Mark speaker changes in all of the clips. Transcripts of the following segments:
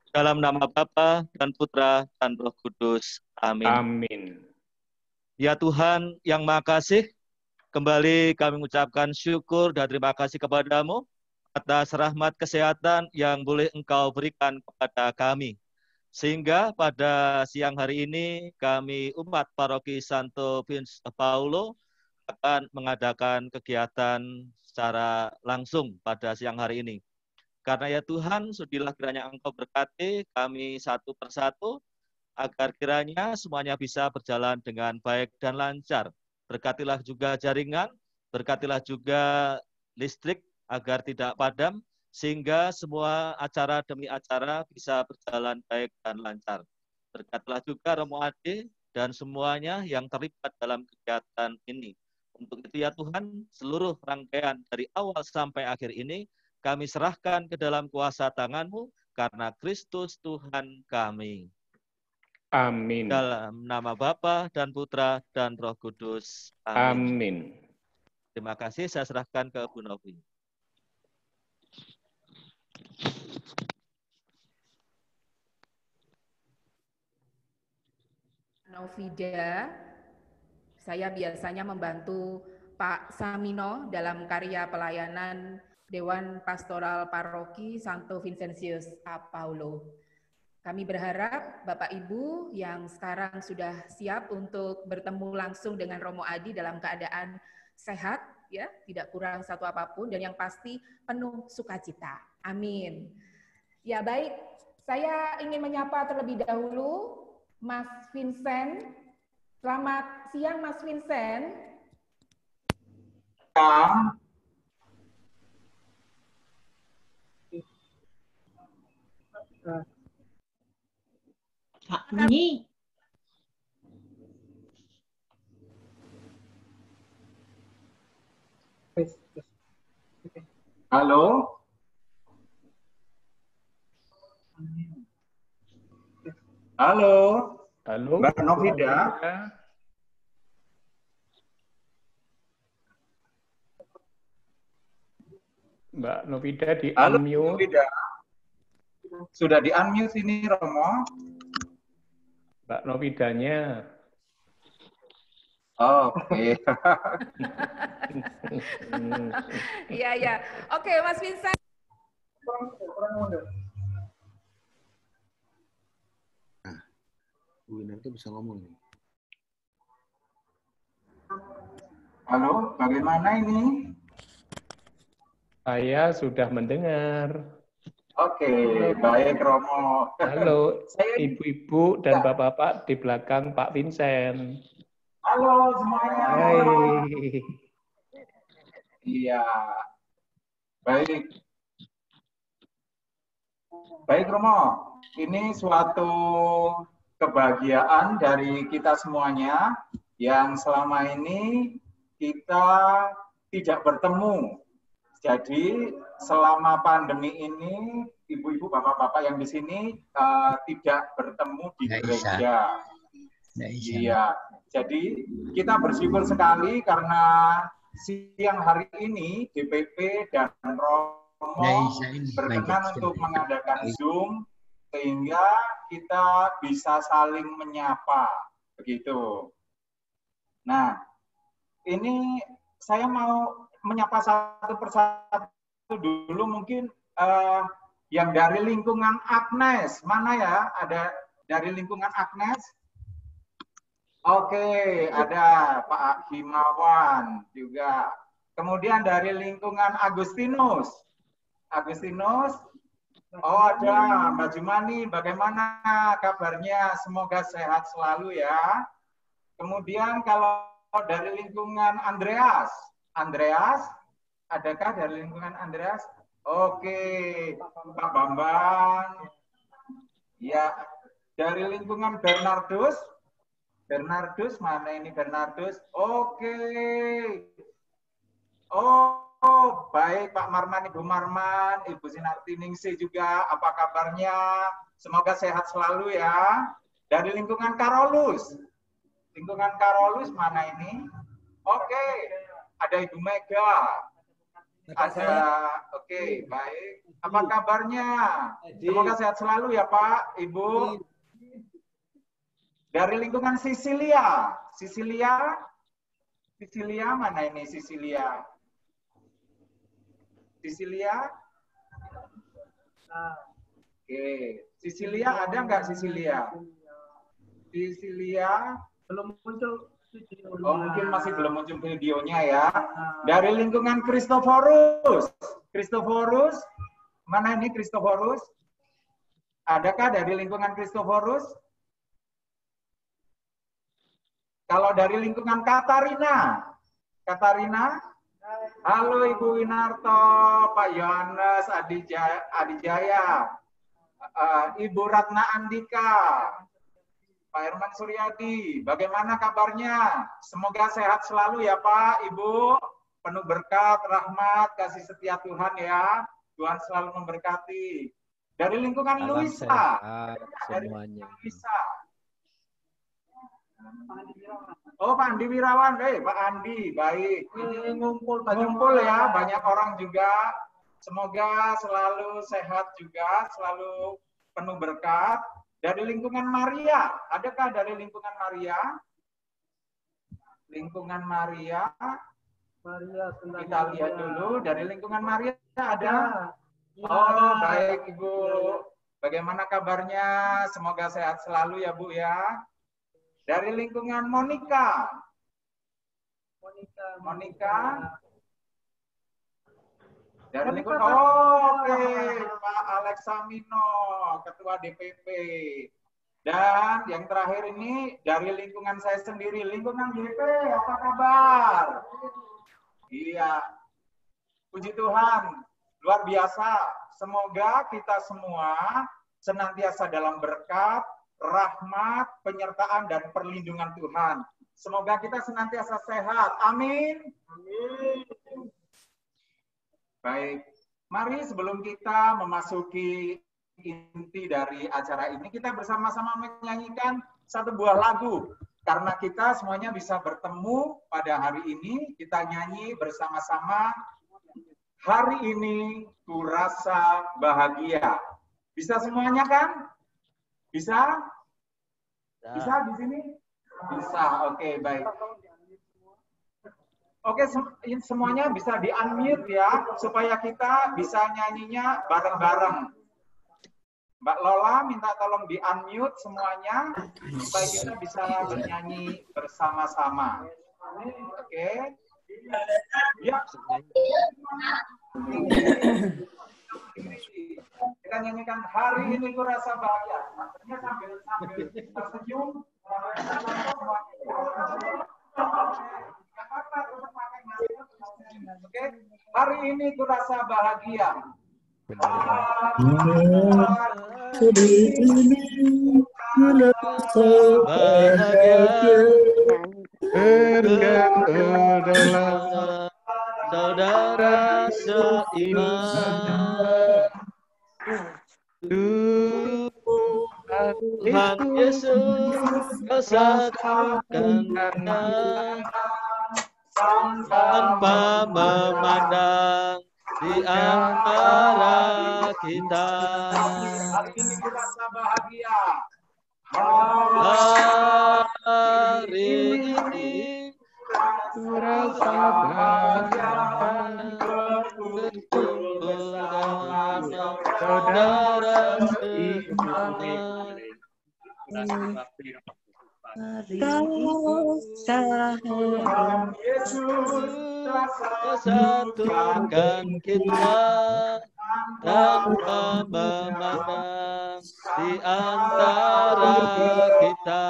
Speaker 1: Dalam nama Bapa dan Putra dan Roh Kudus. Amin.
Speaker 2: Amin.
Speaker 1: Ya Tuhan yang Maha Kasih, kembali kami mengucapkan syukur dan terima kasih kepadamu atas rahmat kesehatan yang boleh Engkau berikan kepada kami. Sehingga pada siang hari ini kami umat Paroki Santo Vincent Paulo akan mengadakan kegiatan secara langsung pada siang hari ini. Karena ya Tuhan, sudilah kiranya Engkau berkati kami satu persatu, agar kiranya semuanya bisa berjalan dengan baik dan lancar. Berkatilah juga jaringan, berkatilah juga listrik agar tidak padam, sehingga semua acara demi acara bisa berjalan baik dan lancar. Berkatilah juga Romo Ade dan semuanya yang terlibat dalam kegiatan ini. Untuk itu ya Tuhan, seluruh rangkaian dari awal sampai akhir ini, kami serahkan ke dalam kuasa tangan-Mu, karena Kristus Tuhan kami.
Speaker 2: Amin.
Speaker 1: Dalam nama Bapa dan Putra dan Roh Kudus. Amin.
Speaker 2: Amin.
Speaker 1: Terima kasih, saya serahkan ke Bu Novi.
Speaker 3: Novida, saya biasanya membantu Pak Samino dalam karya pelayanan Dewan Pastoral Paroki Santo Vincentius a Paulo. Kami berharap Bapak Ibu yang sekarang sudah siap untuk bertemu langsung dengan Romo Adi dalam keadaan sehat, ya, tidak kurang satu apapun, dan yang pasti penuh sukacita. Amin. Ya baik, saya ingin menyapa terlebih dahulu Mas Vincent. Selamat siang Mas Vincent.
Speaker 4: Ini.
Speaker 5: Halo. Halo.
Speaker 2: Halo.
Speaker 5: Mbak Novida.
Speaker 2: Mbak Novida di
Speaker 5: Halo,
Speaker 2: unmute.
Speaker 5: Novida. Sudah di unmute ini Romo.
Speaker 2: Mbak Novidanya.
Speaker 5: Oke.
Speaker 3: Iya, ya. Oke, Mas Vincent.
Speaker 6: Nah, Bu Winarto bisa ngomong nih.
Speaker 5: Halo, bagaimana ini?
Speaker 2: Saya sudah mendengar.
Speaker 5: Oke, baik Romo.
Speaker 2: Halo, ibu-ibu dan bapak-bapak di belakang Pak Vincent.
Speaker 5: Halo semuanya.
Speaker 2: Hai.
Speaker 5: Iya. Baik. Baik Romo, ini suatu kebahagiaan dari kita semuanya yang selama ini kita tidak bertemu. Jadi selama pandemi ini ibu-ibu, bapak-bapak yang di sini tidak bertemu di gereja. Iya. Jadi kita bersyukur sekali karena siang hari ini DPP dan Romo berkenan untuk mengadakan Zoom sehingga kita bisa saling menyapa begitu. Nah, ini saya mau menyapa satu persatu dulu mungkin yang dari lingkungan Agnes. Mana ya? Ada dari lingkungan Agnes? Oke, ada Pak Himawan juga. Kemudian dari lingkungan Agustinus. Agustinus. Oh, ada Mbak Jumani. Bagaimana kabarnya? Semoga sehat selalu ya. Kemudian kalau dari lingkungan Andreas. Andreas, adakah dari lingkungan Andreas? Oke, Pak Bambang. Ya, dari lingkungan Bernardus. Bernardus, mana ini Bernardus? Oke. Oh, baik Pak Marman, Ibu Marman, Ibu Sinartiningsih juga, apa kabarnya? Semoga sehat selalu ya. Dari lingkungan Karolus. Lingkungan Karolus mana ini? Oke, ada Ibu Mega. Ada. Oke, baik. Apa kabarnya? Semoga sehat selalu ya Pak, Ibu. Dari lingkungan Sisilia. Sisilia mana ini Sisilia? Sisilia? Oke. Sisilia ada nggak Sisilia? Sisilia
Speaker 4: belum muncul.
Speaker 5: Oh, mungkin masih belum muncul videonya ya. Dari lingkungan Kristoforus. Kristoforus, mana ini Kristoforus? Adakah dari lingkungan Kristoforus? Kalau dari lingkungan Katarina. Katarina? Halo Ibu Winarto, Pak Yohanes Adijaya, Ibu Ratna Andika, Pak Herman Suryadi, bagaimana kabarnya? Semoga sehat selalu ya Pak, Ibu. Penuh berkat, rahmat, kasih setia Tuhan ya. Tuhan selalu memberkati. Dari lingkungan Luisa. Dari lingkungan Luisa. Oh Pak Andi Wirawan, Pak Andi, baik. Ini ngumpul ya, banyak orang juga. Semoga selalu sehat juga, selalu penuh berkat. Dari lingkungan Maria, adakah dari lingkungan Maria? Lingkungan Maria, kita lihat dulu. Dari lingkungan Maria ada? Oh, baik Ibu. Bagaimana kabarnya? Semoga sehat selalu ya Bu ya. Dari lingkungan Monica. Monica. Dari lingkungan, oke, Pak Alex Samino, Ketua DPP. Dan yang terakhir ini dari lingkungan saya sendiri, lingkungan DP, apa kabar? Iya, puji Tuhan, luar biasa. Semoga kita semua senantiasa dalam berkat, rahmat, penyertaan, dan perlindungan Tuhan. Semoga kita senantiasa sehat. Amin. Amin. Baik, mari sebelum kita memasuki inti dari acara ini, kita bersama-sama menyanyikan satu buah lagu. Karena kita semuanya bisa bertemu pada hari ini, kita nyanyi bersama-sama, hari ini ku rasa bahagia. Bisa semuanya kan? Bisa? Bisa di sini? Bisa, oke, baik. Oke, semuanya bisa di-unmute ya, supaya kita bisa nyanyinya bareng-bareng. Mbak Lola minta tolong di-unmute semuanya, supaya kita bisa bernyanyi bersama-sama. Oke. Ya. Kita nyanyikan hari ini ku rasa bahagia. Maksudnya sambil tersenyum. Oke, hari ini ku rasa bahagia.
Speaker 7: Hari ini ku rasa bahagia.
Speaker 1: Adalah saudara seiman. Tuhan Yesus kesatukan tanpa memandang di antara kita.
Speaker 5: Hari ini ku rasa bahagia.
Speaker 1: Hari ini ku rasa bahagia berkumpul dengan saudara seiman.
Speaker 7: Tuhan
Speaker 5: Yesus
Speaker 1: kesatukan kita tanpa memandang di antara kita.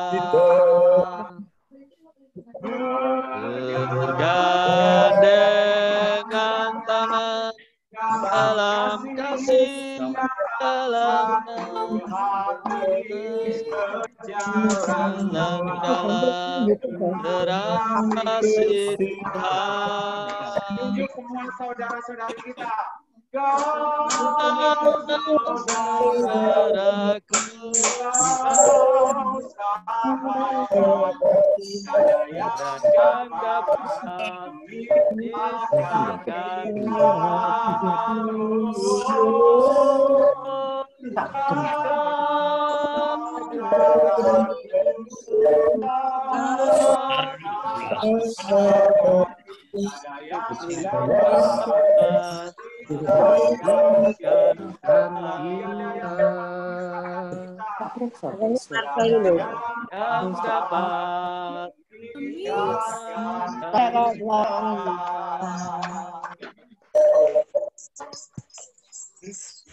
Speaker 1: Bergandengan tangan dalam kasih, dalam terang kasih Tuhan.
Speaker 5: Tunjuk semua saudara-saudari kita. Kau
Speaker 1: saudaraku,
Speaker 5: kau sahabat, ada yang dapat memisahkan
Speaker 1: yang dapat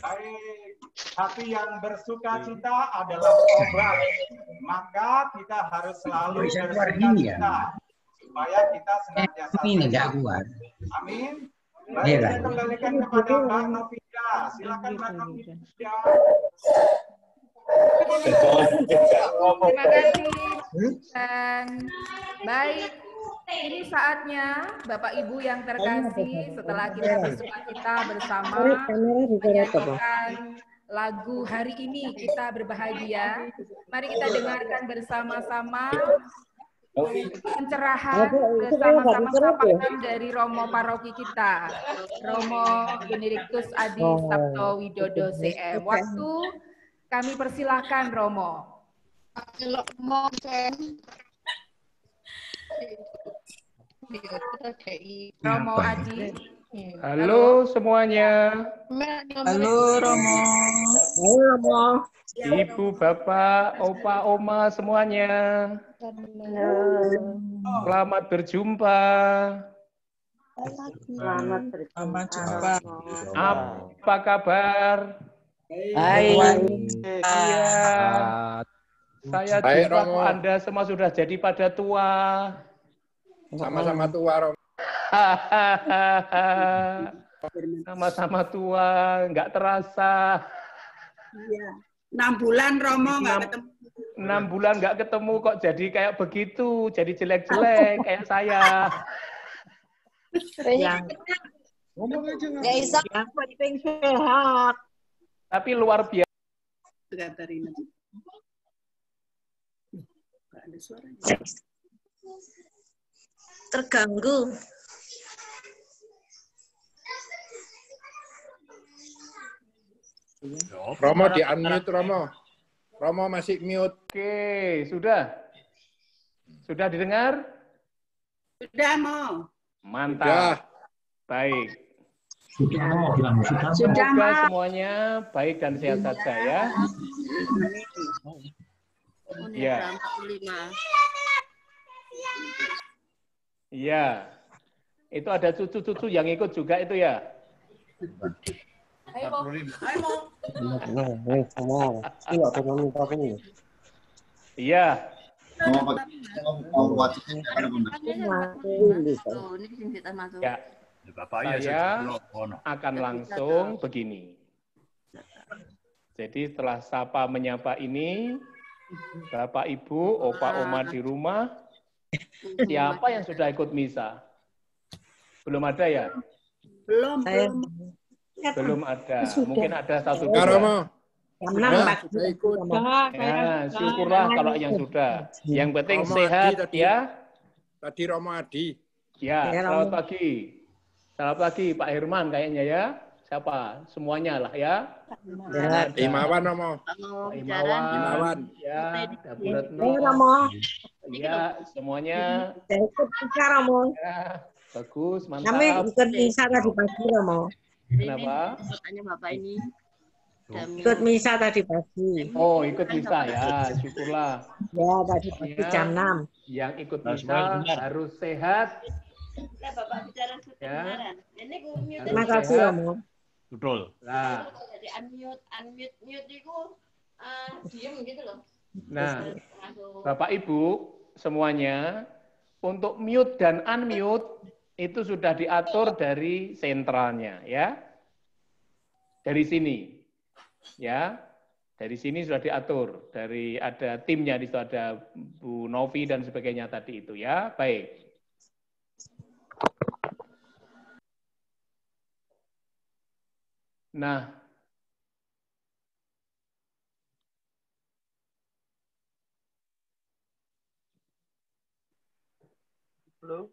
Speaker 5: Baik, hati yang bersuka cita adalah obat. Maka kita harus selalu bersuka cita supaya kita senantiasa sehat. Amin. Mari kita kembalikan kepada Mbak Novida. Silakan Mbak Novida.
Speaker 3: Terima kasih. Dan baik, ini saatnya Bapak Ibu yang terkasih, setelah kita bersukacita bersama menyanyikan lagu Hari Ini Kita Berbahagia, mari kita dengarkan bersama-sama pencerahan bersama-sama sapaan dari Romo Paroki kita, Romo Benediktus Adi Sabto Widodo CM. Waktu kami persilahkan Romo. Romo Adi.
Speaker 2: Halo semuanya.
Speaker 7: Halo Romo. Halo Romo.
Speaker 2: Ibu, Bapak, Opa, Oma semuanya. Selamat berjumpa.
Speaker 7: Selamat berjumpa.
Speaker 2: Apa kabar?
Speaker 7: Baik.
Speaker 2: Iya. Saya jumpa Anda semua sudah jadi pada tua.
Speaker 4: Sama-sama tua, Romo.
Speaker 2: Sama-sama tua, nggak terasa.
Speaker 7: Iya. 6 bulan Romo nggak ketemu.
Speaker 2: 6 bulan nggak ketemu kok jadi kayak begitu, jadi jelek-jelek kayak saya.
Speaker 7: Ngomong aja nggak bisa. Yang penting sehat.
Speaker 2: Tapi luar biasa.
Speaker 7: Ada suaranya. Terganggu.
Speaker 4: Romo di unmute, Romo. Romo masih mute.
Speaker 2: Oke, sudah. Sudah didengar?
Speaker 7: Sudah mau.
Speaker 2: Mantap.
Speaker 4: Sudah.
Speaker 2: Baik.
Speaker 7: Sudah
Speaker 2: Semoga semuanya baik dan sehat saja ya. Ya. Iya. Itu ada cucu-cucu yang ikut juga itu ya. Iya. Ya. Saya akan langsung begini. Jadi setelah sapa menyapa ini, Bapak Ibu, Opa Oma di rumah, siapa yang sudah ikut misa? Belum ada ya? Belum ada. Mungkin ada 1 2.
Speaker 4: Romo.
Speaker 2: Sudah ikut. Ya, syukurlah kalau yang sudah. Yang penting
Speaker 4: Romo
Speaker 2: sehat
Speaker 4: Adi,
Speaker 2: ya.
Speaker 4: Tadi Romo Adi.
Speaker 2: Ya, selamat pagi. Selamat pagi Pak Herman kayaknya ya. Siapa? Semuanya lah ya.
Speaker 4: Imawan, Romo.
Speaker 2: Imawan. Ya, Dabu Retno. Ya, semuanya. Ya, bagus, mantap.
Speaker 7: Kami ikut misa tadi pagi Romo.
Speaker 2: Kenapa?
Speaker 8: Bapak ini
Speaker 7: Ikut misa tadi pagi.
Speaker 2: Oh, ikut misa ya, syukurlah.
Speaker 7: Ya, tadi pagi jam 6.
Speaker 2: Yang ikut misa harus sehat.
Speaker 8: Bapak bicara
Speaker 2: Ya.
Speaker 8: Ini
Speaker 7: Terima kasih Romo.
Speaker 1: Betul.
Speaker 2: Nah,
Speaker 8: jadi unmute itu diem gitu loh.
Speaker 2: nah, Bapak Ibu semuanya, untuk mute dan unmute itu sudah diatur dari sentralnya ya. Dari sini. Ya. Dari sini sudah diatur, dari ada timnya di situ, ada Bu Novi dan sebagainya tadi itu ya. Baik. Nah,
Speaker 9: Belum.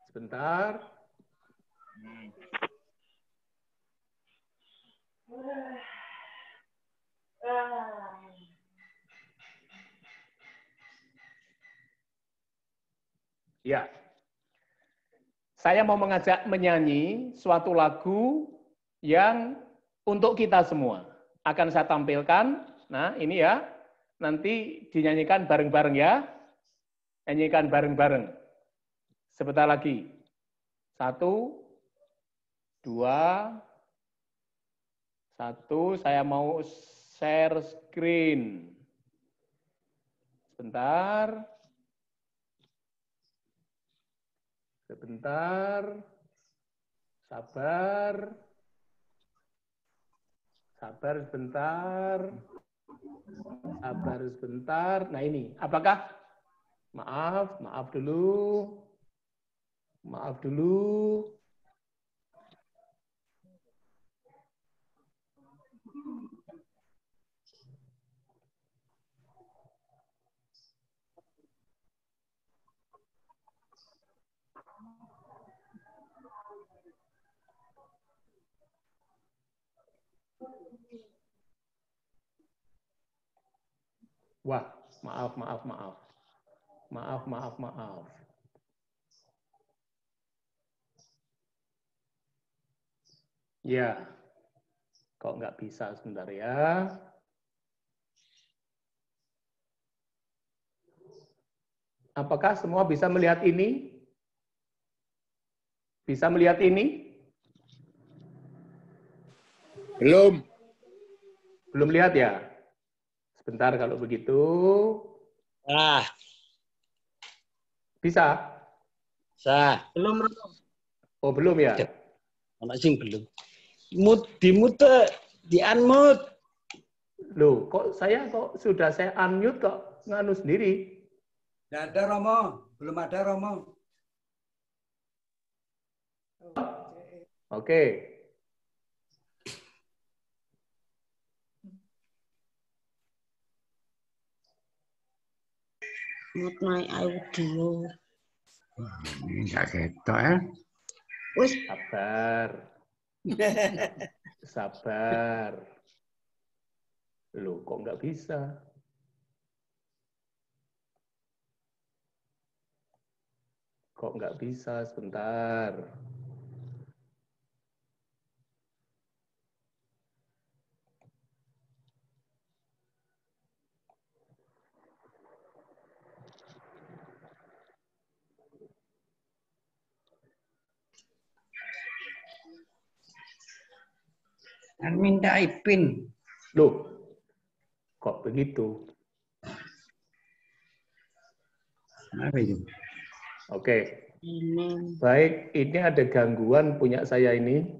Speaker 2: sebentar. Ya. Saya mau mengajak menyanyi suatu lagu yang untuk kita semua. Akan saya tampilkan. Nah, ini ya. Nanti dinyanyikan bareng-bareng ya. Nyanyikan bareng-bareng. Sebentar lagi. 1, 2, 1. Saya mau share screen. Sebentar. Sebentar. Sabar. Sabar sebentar. Sabar sebentar. Nah ini, apakah? Maaf dulu. Maaf dulu. Wah, maaf. Maaf. Ya, kok nggak bisa sebentar ya. Apakah semua bisa melihat ini? Bisa melihat ini?
Speaker 4: Belum.
Speaker 2: Belum lihat ya? Sebentar kalau begitu. Bisa?
Speaker 9: Belum.
Speaker 2: Oh, belum ya?
Speaker 9: Belum. Di mute, di unmute.
Speaker 2: Loh, kok sudah saya unmute kok nganu sendiri?
Speaker 10: Tidak ada Romo, belum ada Romo.
Speaker 2: Oke.
Speaker 7: Mute my audio.
Speaker 6: Ini nggak ketok ya.
Speaker 7: Wis.
Speaker 2: Sabar. Loh, kok nggak bisa? Kok nggak bisa? Sebentar.
Speaker 10: Minta ipin.
Speaker 2: Loh, kok begitu?
Speaker 6: Apa itu?
Speaker 2: Oke. Baik, ini ada gangguan punya saya ini.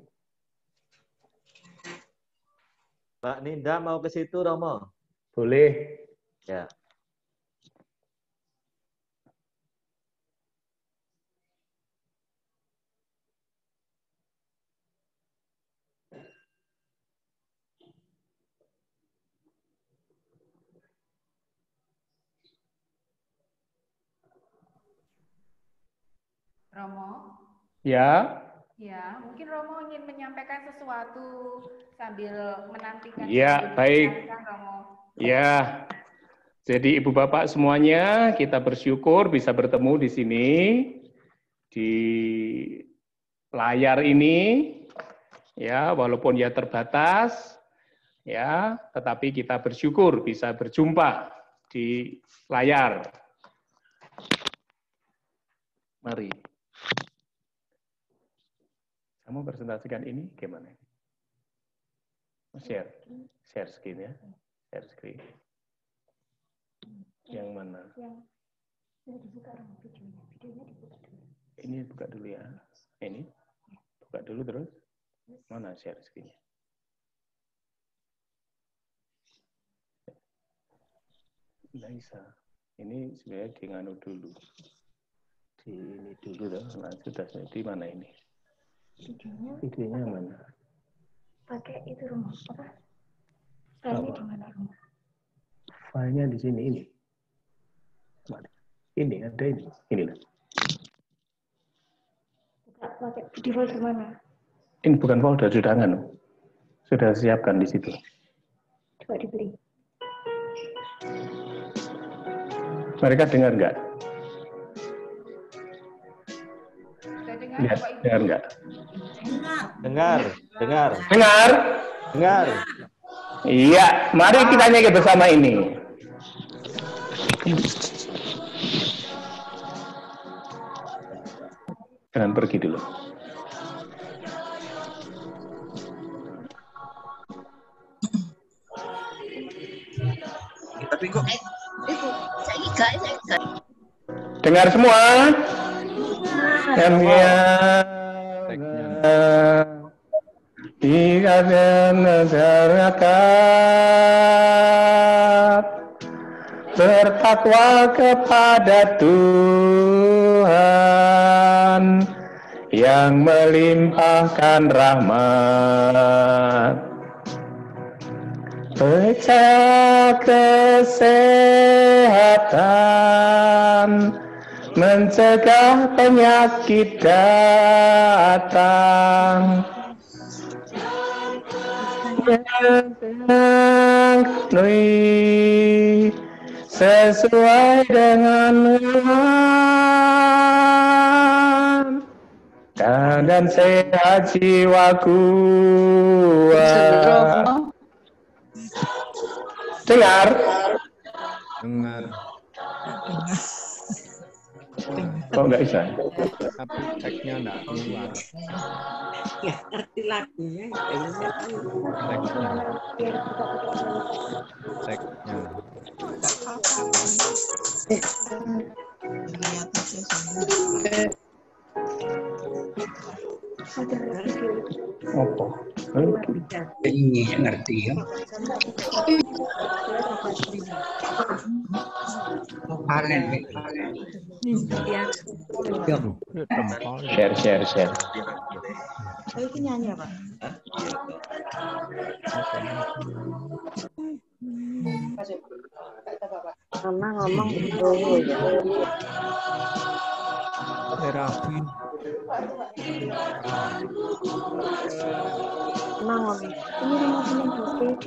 Speaker 1: Mbak Ninda mau ke situ, Romo?
Speaker 2: Boleh.
Speaker 1: Ya.
Speaker 3: Romo?
Speaker 2: Ya.
Speaker 3: Ya, mungkin Romo ingin menyampaikan sesuatu sambil menantikan.
Speaker 2: Ya, baik.
Speaker 3: Romo.
Speaker 2: Ya. Jadi Ibu Bapak semuanya, kita bersyukur bisa bertemu di sini di layar ini. Ya, walaupun ya terbatas, ya, tetapi kita bersyukur bisa berjumpa di layar. Mari. Kamu presentasikan ini gimana? Share screen ya, share screen. Yang mana? Ini buka dulu ya. Ini buka dulu terus. Mana share screen-nya? Nggak bisa. Ini sebenarnya di nganu dulu. Di ini dulu dah. Nah, sudah di mana ini? Videonya mana?
Speaker 11: pakai itu rumah apa? Filenya di mana rumah?
Speaker 2: Filenya di sini ini. Ini ada ini. Inilah.
Speaker 11: Pakai di folder mana?
Speaker 2: Ini bukan folder, sudah sudah siapkan di situ.
Speaker 11: Coba dibeli.
Speaker 2: Mereka dengar nggak? Lihat, dengar nggak?
Speaker 1: Dengar.
Speaker 2: Dengar. Iya, mari kita nyanyi bersama ini. Jangan pergi dulu.
Speaker 12: Tapi kok
Speaker 2: dengar semua. Tiada masyarakat bertakwa kepada Tuhan yang melimpahkan rahmat. Percaya kesehatan, mencegah penyakit datang. Sesuai dengan Tuhan dan sehat jiwaku. Dengar. Kok nggak bisa?
Speaker 6: Tapi teksnya nggak keluar.
Speaker 7: Ya, ngerti lagunya.
Speaker 6: Teksnya.
Speaker 2: Apa?
Speaker 10: Ini ngerti ya.
Speaker 2: Share.
Speaker 7: Itu nyanyi apa? Karena ngomong dulu ya.
Speaker 6: Terapin.
Speaker 11: Ngomong. Ini rumah punya HP.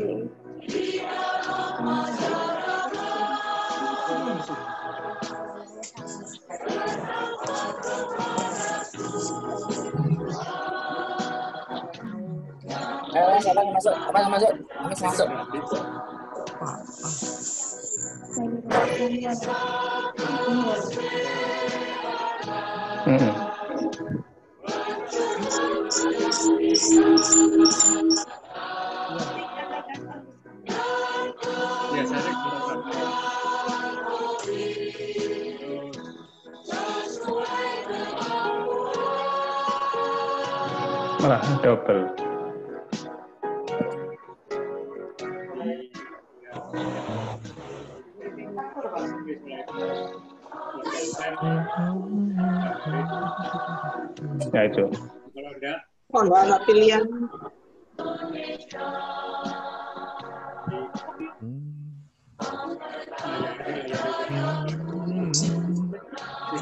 Speaker 13: Siapa yang masuk? Apa yang masuk? Masuk.
Speaker 2: Malah double. Ya itu.
Speaker 7: Oh, nggak ada pilihan.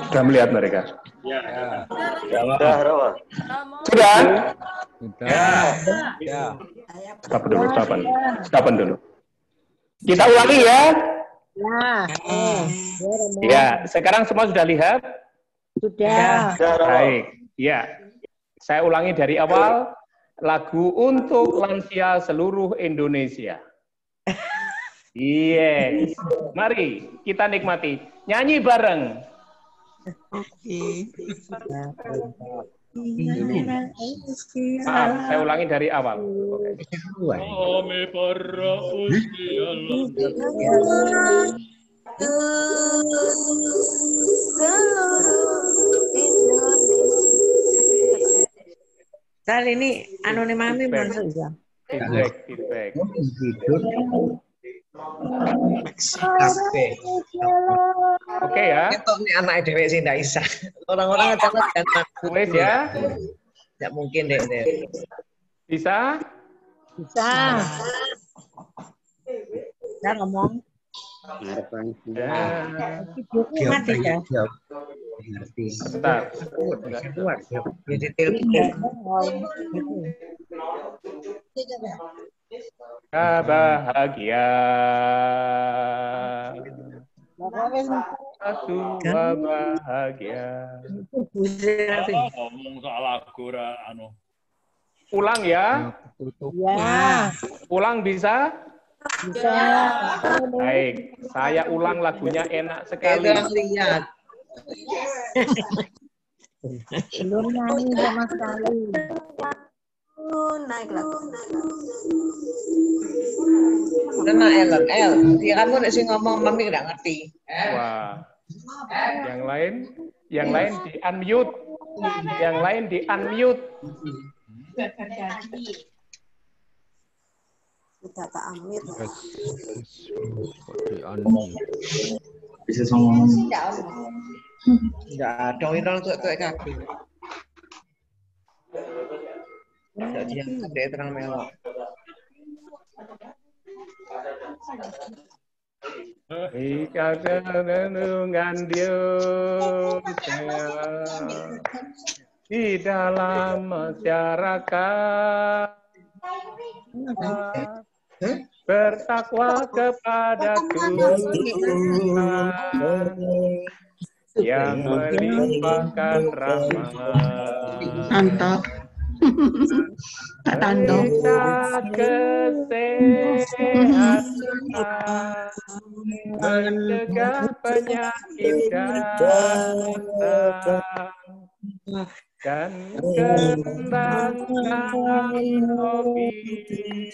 Speaker 2: Sudah melihat mereka?
Speaker 1: Sudah, Romo.
Speaker 2: Sudah?
Speaker 6: Ya.
Speaker 2: Stop dulu. Kita ulangi ya. Ya, sekarang semua sudah lihat?
Speaker 7: Sudah.
Speaker 2: Baik. Ya. Saya ulangi dari awal. Lagu untuk lansia seluruh Indonesia. Yes. Mari kita nikmati. Nyanyi bareng. Maaf, saya ulangi dari awal.
Speaker 7: Kali ini anonimami belum ya.
Speaker 2: Feedback. Oke ya.
Speaker 13: Itu nih anak dewe sih ndak bisa. Orang-orang aja kan
Speaker 2: Wes ya.
Speaker 13: Tidak mungkin deh.
Speaker 2: Bisa?
Speaker 7: Bisa. Bisa ngomong. Mati ya.
Speaker 2: Bentar. Bahagia. Satu bahagia.
Speaker 12: Ngomong salah gura anu.
Speaker 2: Ulang ya.
Speaker 7: Ya.
Speaker 2: Ulang bisa?
Speaker 7: Bisa.
Speaker 2: Baik, saya ulang lagunya enak sekali.
Speaker 7: Lihat. Belum nyanyi sama sekali.
Speaker 14: Naik lagu.
Speaker 7: Tenang Ellen, dia kamu nek sing ngomong mami nggak ngerti.
Speaker 2: Wah. Yang lain di unmute. Yang lain di unmute.
Speaker 14: Sudah tak unmute.
Speaker 15: Bisa ngomong.
Speaker 7: Enggak ada orang tuh kaki. Jadi yang ada terang melok.
Speaker 2: Jika renungan dia di dalam masyarakat bertakwa kepada Tuhan yang melimpahkan rahmat.
Speaker 16: Mantap. Kak Tanto.
Speaker 2: Kesehatan, mencegah penyakit datang dan kembangkan COVID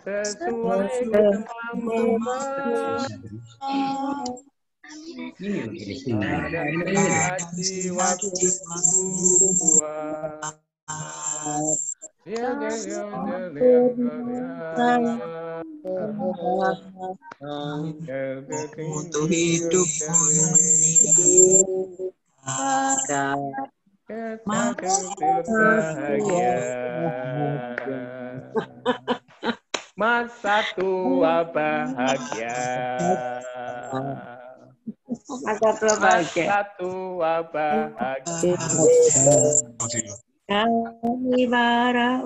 Speaker 2: sesuai kemampuan. Ada jiwa
Speaker 16: untuk hidup
Speaker 2: bahagia. Masa tua bahagia.
Speaker 7: Masa tua bahagia.
Speaker 2: Masa tua bahagia.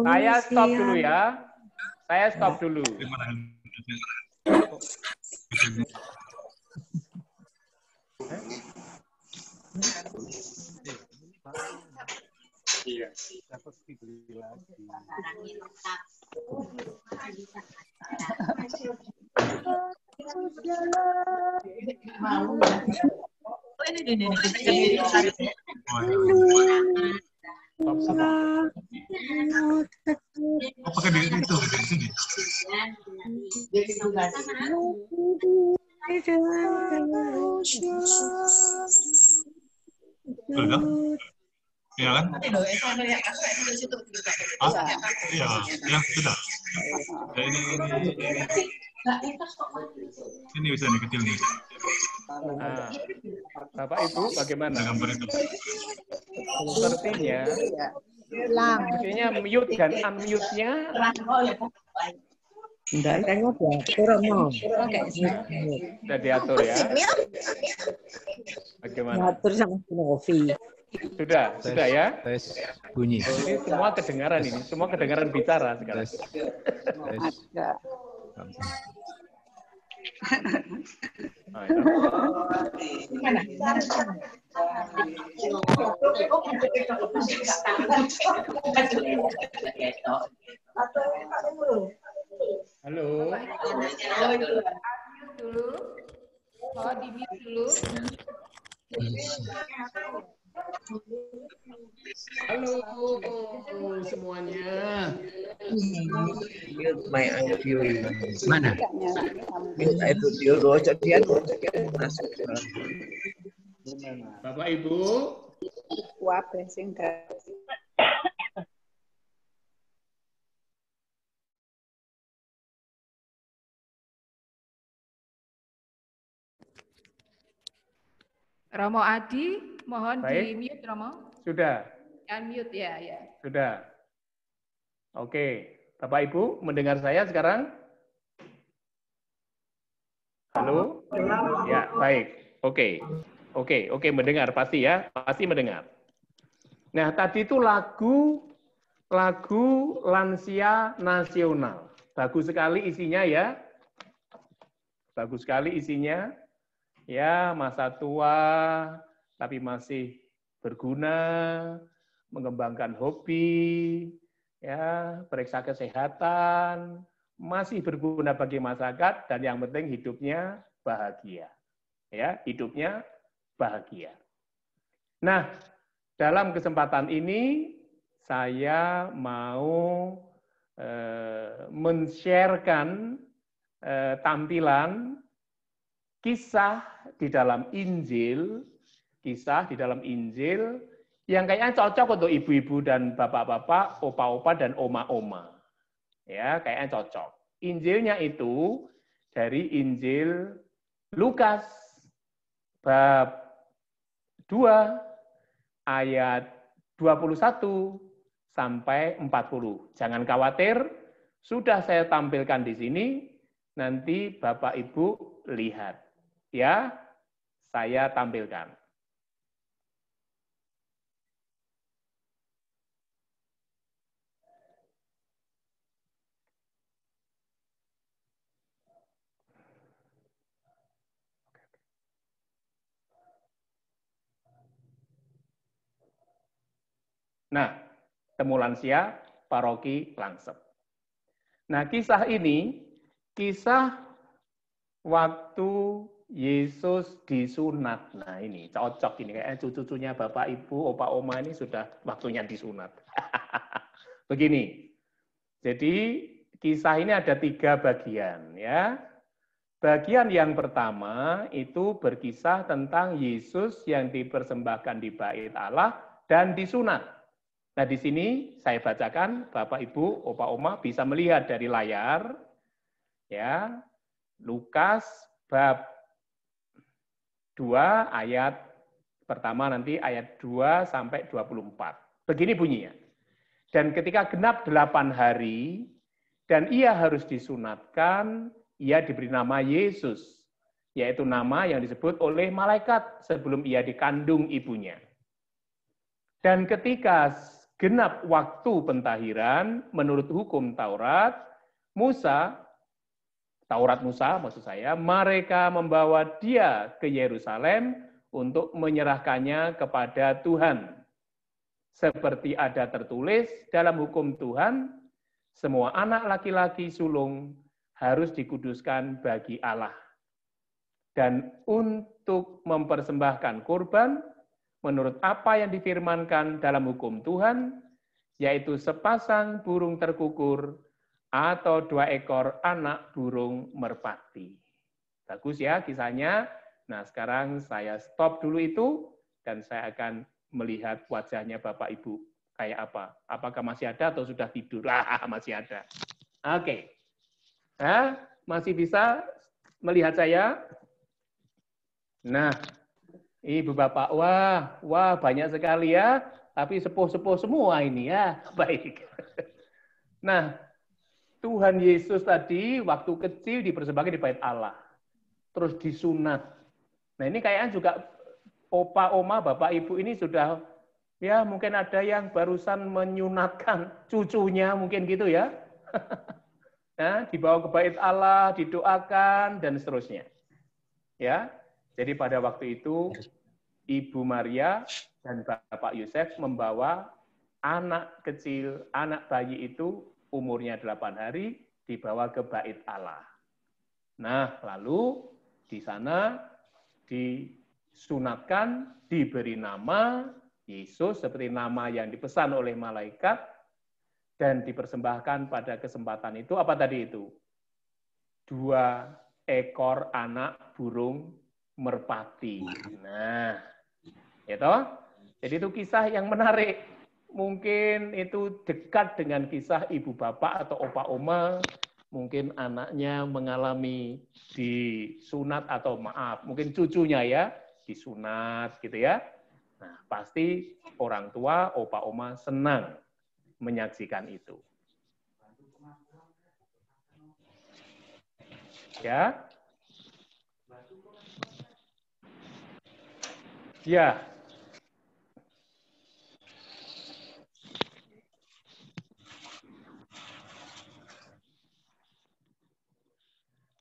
Speaker 2: Saya stop dulu ya. Saya stop dulu. Iya.
Speaker 15: Oh, pakai di itu di sini. Sudah? Iya kan? Ah, iya, ya sudah. Ya, ini bisa nih kecil nih.
Speaker 2: Nah, Bapak Ibu bagaimana?
Speaker 15: Gambar itu.
Speaker 2: Sepertinya mute dan unmute-nya
Speaker 7: enggak diatur mau.
Speaker 2: sudah diatur ya. Bagaimana?
Speaker 7: Diatur sama Novi.
Speaker 2: Sudah ya.
Speaker 17: Tes bunyi.
Speaker 2: Ini semua kedengaran ini, semua kedengaran bicara sekarang.
Speaker 7: Ada.
Speaker 2: Halo.
Speaker 3: Dulu. Mau di-mute dulu.
Speaker 2: Halo semuanya.
Speaker 7: My view.
Speaker 17: Mana?
Speaker 7: Itu dia rojak dia masuk.
Speaker 2: Bapak Ibu.
Speaker 7: Wah, blessing
Speaker 3: Romo Adi, mohon di-mute Romo.
Speaker 2: Sudah.
Speaker 3: Unmute ya.
Speaker 2: Sudah. Oke. Bapak Ibu, mendengar saya sekarang? Halo? Ya, baik. Oke, mendengar pasti ya, pasti mendengar. Nah, tadi itu lagu lansia nasional. Bagus sekali isinya ya. Bagus sekali isinya. Ya, masa tua tapi masih berguna, mengembangkan hobi, ya, periksa kesehatan, masih berguna bagi masyarakat, dan yang penting hidupnya bahagia. Ya, hidupnya bahagia. Nah, dalam kesempatan ini saya mau men-sharekan tampilan kisah di dalam Injil yang kayaknya cocok untuk ibu-ibu dan bapak-bapak, opa-opa dan oma-oma. Ya, kayaknya cocok. Injilnya itu dari Injil Lukas bab 2 ayat 21 sampai 40. Jangan khawatir, sudah saya tampilkan di sini, nanti Bapak Ibu lihat. Ya, saya tampilkan. Nah, temu lansia paroki Langsep. Nah, kisah ini, kisah waktu Yesus disunat. Nah, ini cocok ini, kayaknya cucu-cucunya Bapak Ibu, Opa Oma ini sudah waktunya disunat. Begini, jadi kisah ini ada 3 bagian ya. Bagian yang pertama itu berkisah tentang Yesus yang dipersembahkan di Bait Allah dan disunat. Nah, di sini saya bacakan, Bapak Ibu, Opa Oma bisa melihat dari layar, ya, Lukas bab 2 ayat pertama nanti ayat 2 sampai 24. Begini bunyinya. Dan ketika genap 8 hari, dan ia harus disunatkan, ia diberi nama Yesus, yaitu nama yang disebut oleh malaikat sebelum ia dikandung ibunya. Dan ketika genap waktu pentahiran menurut hukum Taurat Musa, maksud saya, mereka membawa dia ke Yerusalem untuk menyerahkannya kepada Tuhan. Seperti ada tertulis dalam hukum Tuhan, semua anak laki-laki sulung harus dikuduskan bagi Allah. Dan untuk mempersembahkan kurban, menurut apa yang difirmankan dalam hukum Tuhan, yaitu sepasang burung terkukur atau 2 ekor anak burung merpati. Bagus ya kisahnya. Nah, sekarang saya stop dulu itu, dan saya akan melihat wajahnya Bapak Ibu kayak apa. Apakah masih ada atau sudah tidur? Masih ada. Oke. Nah, masih bisa melihat saya? Nah, Ibu Bapak, wah banyak sekali ya, tapi sepuh-sepuh semua ini ya. Baik. Nah, Tuhan Yesus tadi waktu kecil dipersembahkan di Bait Allah. Terus disunat. Nah, ini kayaknya juga Opa, Oma, Bapak, Ibu ini sudah, ya mungkin ada yang barusan menyunatkan cucunya, mungkin gitu ya. Nah, dibawa ke Bait Allah, didoakan, dan seterusnya. Ya, jadi pada waktu itu, Ibu Maria dan Bapak Yosef membawa anak kecil, anak bayi itu umurnya 8 hari, dibawa ke Bait Allah. Nah, lalu di sana disunatkan, diberi nama Yesus seperti nama yang dipesan oleh malaikat, dan dipersembahkan pada kesempatan itu, apa tadi itu? 2 ekor anak burung merpati. Nah, itu. Jadi itu kisah yang menarik. Mungkin itu dekat dengan kisah ibu bapak atau opa oma. Mungkin anaknya mengalami disunat atau maaf, mungkin cucunya ya disunat gitu ya. Nah, pasti orang tua, opa oma senang menyaksikan itu. Ya. Ya.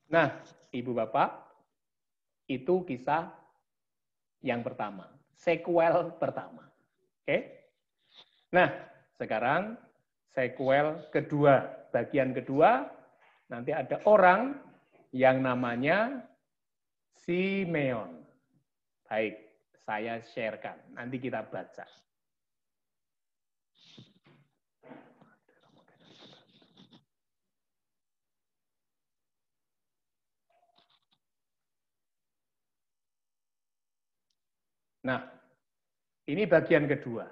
Speaker 2: Nah, Ibu Bapak, itu kisah yang pertama, sequel pertama. Oke? Nah, sekarang sequel kedua, bagian kedua, nanti ada orang yang namanya Simeon. Baik, saya sharekan, nanti kita baca. Nah, ini bagian kedua.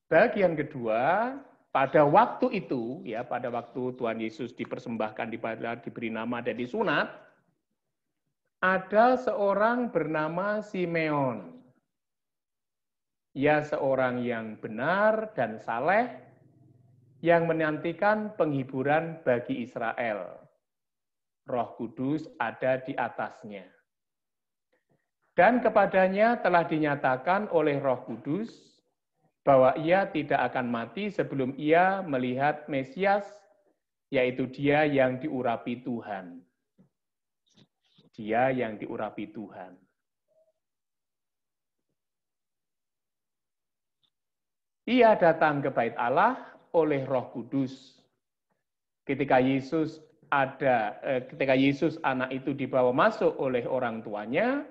Speaker 2: Bagian kedua, pada waktu itu, ya, pada waktu Tuhan Yesus dipersembahkan, diberi nama dan disunat, ada seorang bernama Simeon. Ia seorang yang benar dan saleh, yang menantikan penghiburan bagi Israel. Roh Kudus ada di atasnya. Dan kepadanya telah dinyatakan oleh Roh Kudus bahwa ia tidak akan mati sebelum ia melihat Mesias, yaitu Dia yang diurapi Tuhan. Dia yang diurapi Tuhan. Ia datang ke Bait Allah oleh Roh Kudus. Ketika Yesus anak itu dibawa masuk oleh orang tuanya,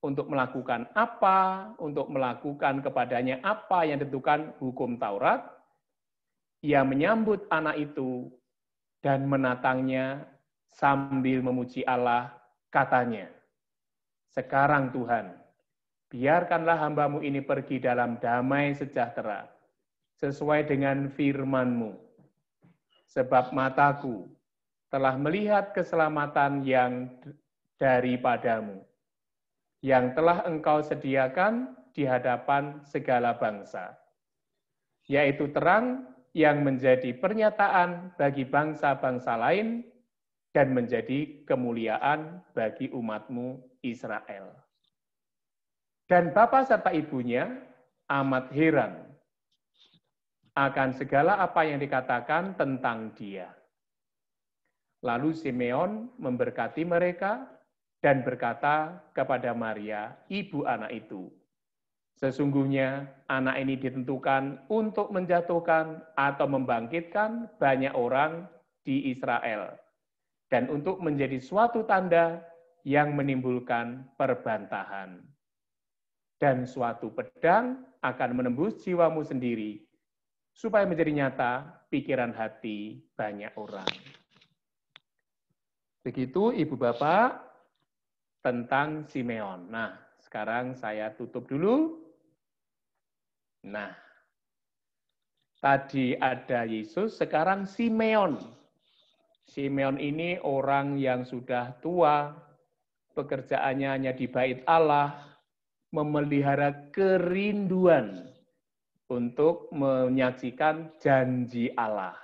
Speaker 2: untuk melakukan apa, untuk melakukan kepadanya apa yang ditentukan hukum Taurat, ia menyambut anak itu dan menatangnya sambil memuji Allah, katanya, "Sekarang Tuhan, biarkanlah hamba-Mu ini pergi dalam damai sejahtera, sesuai dengan firman-Mu, sebab mataku telah melihat keselamatan yang daripadamu, yang telah Engkau sediakan di hadapan segala bangsa, yaitu terang yang menjadi pernyataan bagi bangsa-bangsa lain dan menjadi kemuliaan bagi umat-Mu Israel." Dan bapa serta ibunya amat heran akan segala apa yang dikatakan tentang dia. Lalu Simeon memberkati mereka dan berkata kepada Maria, ibu anak itu, "Sesungguhnya anak ini ditentukan untuk menjatuhkan atau membangkitkan banyak orang di Israel, dan untuk menjadi suatu tanda yang menimbulkan perbantahan. Dan suatu pedang akan menembus jiwamu sendiri, supaya menjadi nyata pikiran hati banyak orang." Begitu Ibu Bapak, tentang Simeon. Nah, sekarang saya tutup dulu. Nah, tadi ada Yesus, sekarang Simeon. Simeon ini orang yang sudah tua, pekerjaannya hanya di Bait Allah, memelihara kerinduan untuk menyaksikan janji Allah.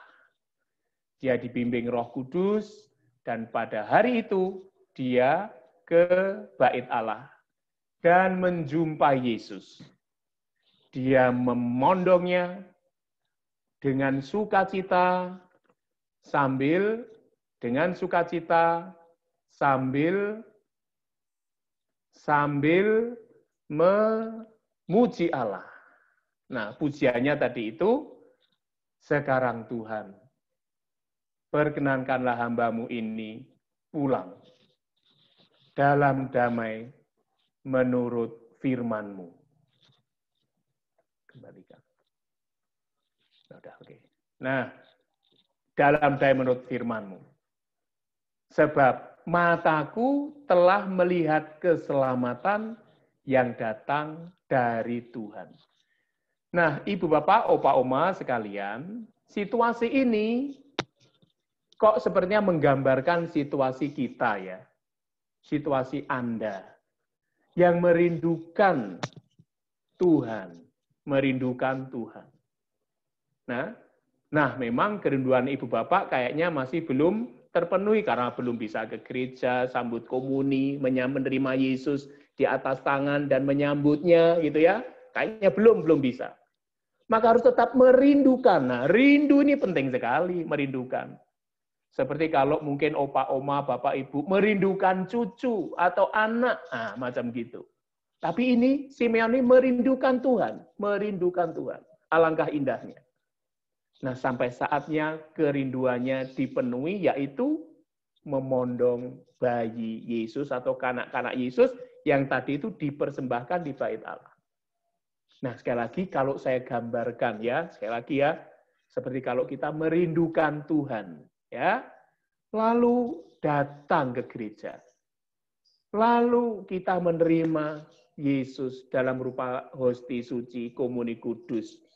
Speaker 2: Dia dibimbing Roh Kudus, dan pada hari itu dia ke Bait Allah dan menjumpai Yesus. Dia memondongnya dengan sukacita sambil memuji Allah. Nah, pujiannya tadi itu, "Sekarang Tuhan, perkenankanlah hamba-Mu ini pulang dalam damai menurut firman-Mu." Kembalikan. Udah, oke. Nah, dalam damai menurut firman-Mu. Sebab mataku telah melihat keselamatan yang datang dari Tuhan. Nah, Ibu Bapak, Opa Oma sekalian, situasi ini kok sepertinya menggambarkan situasi kita ya. Situasi Anda yang merindukan Tuhan, Nah, memang kerinduan Ibu Bapak kayaknya masih belum terpenuhi karena belum bisa ke gereja, sambut komuni, menerima Yesus di atas tangan dan menyambutnya gitu ya. Kayaknya belum bisa. Maka harus tetap merindukan. Nah, rindu ini penting sekali, merindukan. Seperti kalau mungkin opa, oma, bapak, ibu merindukan cucu atau anak, macam gitu. Tapi ini Simeon ini merindukan Tuhan, merindukan Tuhan. Alangkah indahnya. Nah, sampai saatnya kerinduannya dipenuhi, yaitu memondong bayi Yesus atau kanak-kanak Yesus yang tadi itu dipersembahkan di bait Allah. Nah, sekali lagi kalau saya gambarkan ya, sekali lagi ya, seperti kalau kita merindukan Tuhan, ya, lalu datang ke gereja, lalu kita menerima Yesus dalam rupa hosti suci, komuni kudus,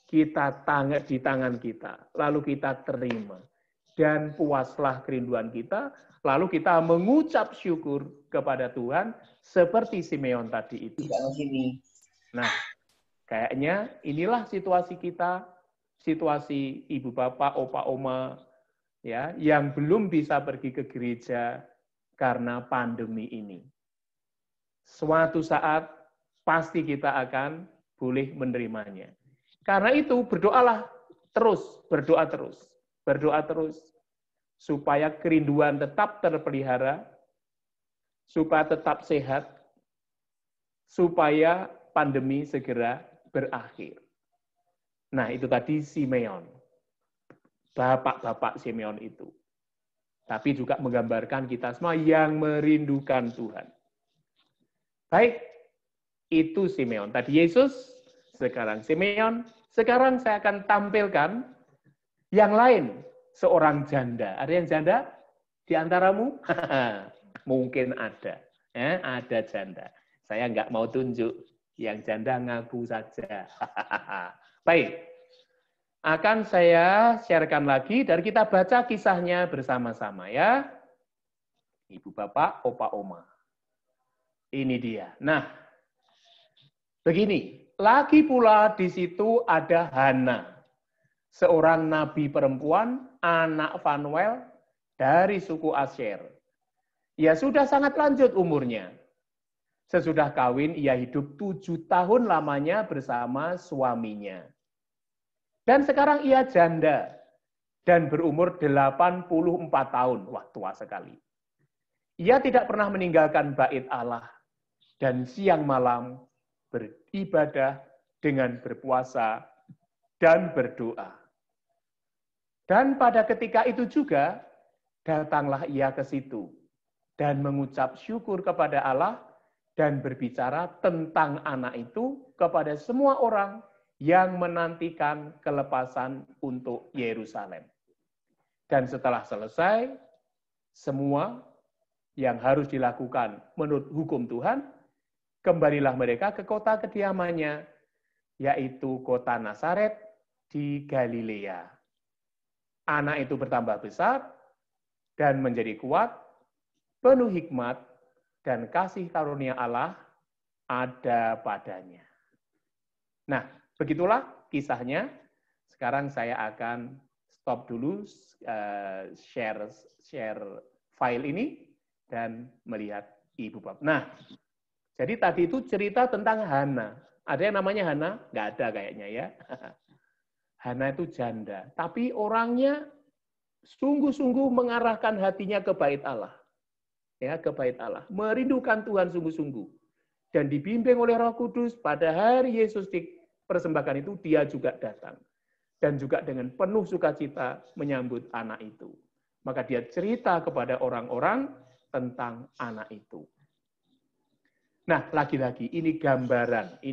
Speaker 2: kita di tangan kita, lalu kita terima, dan puaslah kerinduan kita, lalu kita mengucap syukur kepada Tuhan seperti Simeon tadi itu. Nah, kayaknya inilah situasi kita, situasi ibu bapak, opa oma, ya, yang belum bisa pergi ke gereja karena pandemi ini. Suatu saat pasti kita akan boleh menerimanya. Karena itu berdoalah terus, berdoa terus, supaya kerinduan tetap terpelihara, supaya tetap sehat, supaya pandemi segera berakhir. Nah, itu tadi Simeon. Bapak-bapak Simeon itu. Tapi juga menggambarkan kita semua yang merindukan Tuhan. Baik, itu Simeon. Tadi Yesus, sekarang Simeon. Sekarang saya akan tampilkan yang lain, seorang janda. Ada yang janda di antaramu? Mungkin ada. Ada janda. Saya nggak mau tunjuk. Yang janda ngaku saja. Baik. Akan saya sharekan lagi dan kita baca kisahnya bersama-sama ya. Ibu bapak, opa oma. Ini dia. Nah, begini. Lagi pula di situ ada Hana, seorang nabi perempuan, anak Fanuel dari suku Asher. Ia sudah sangat lanjut umurnya. Sesudah kawin, ia hidup 7 tahun lamanya bersama suaminya. Dan sekarang ia janda dan berumur 84 tahun. Wah, tua sekali. Ia tidak pernah meninggalkan bait Allah dan siang malam beribadah dengan berpuasa dan berdoa. Dan pada ketika itu juga, datanglah ia ke situ dan mengucap syukur kepada Allah dan berbicara tentang anak itu kepada semua orang yang menantikan kelepasan untuk Yerusalem. Dan setelah selesai, semua yang harus dilakukan menurut hukum Tuhan, kembalilah mereka ke kota kediamannya, yaitu kota Nazaret di Galilea. Anak itu bertambah besar dan menjadi kuat, penuh hikmat, dan kasih karunia Allah ada padanya. Nah, begitulah kisahnya. Sekarang saya akan stop dulu share file ini dan melihat ibu bapak. Nah, jadi tadi itu cerita tentang Hana. Ada yang namanya Hana? Nggak ada kayaknya ya. Hana itu janda. Tapi orangnya sungguh-sungguh mengarahkan hatinya ke bait Allah. Ya, ke bait Allah. Merindukan Tuhan sungguh-sungguh. Dan dibimbing oleh Roh Kudus pada hari Yesus dipersembahkan itu, dia juga datang. Dan juga dengan penuh sukacita menyambut anak itu. Maka dia cerita kepada orang-orang tentang anak itu. Nah, lagi-lagi ini gambaran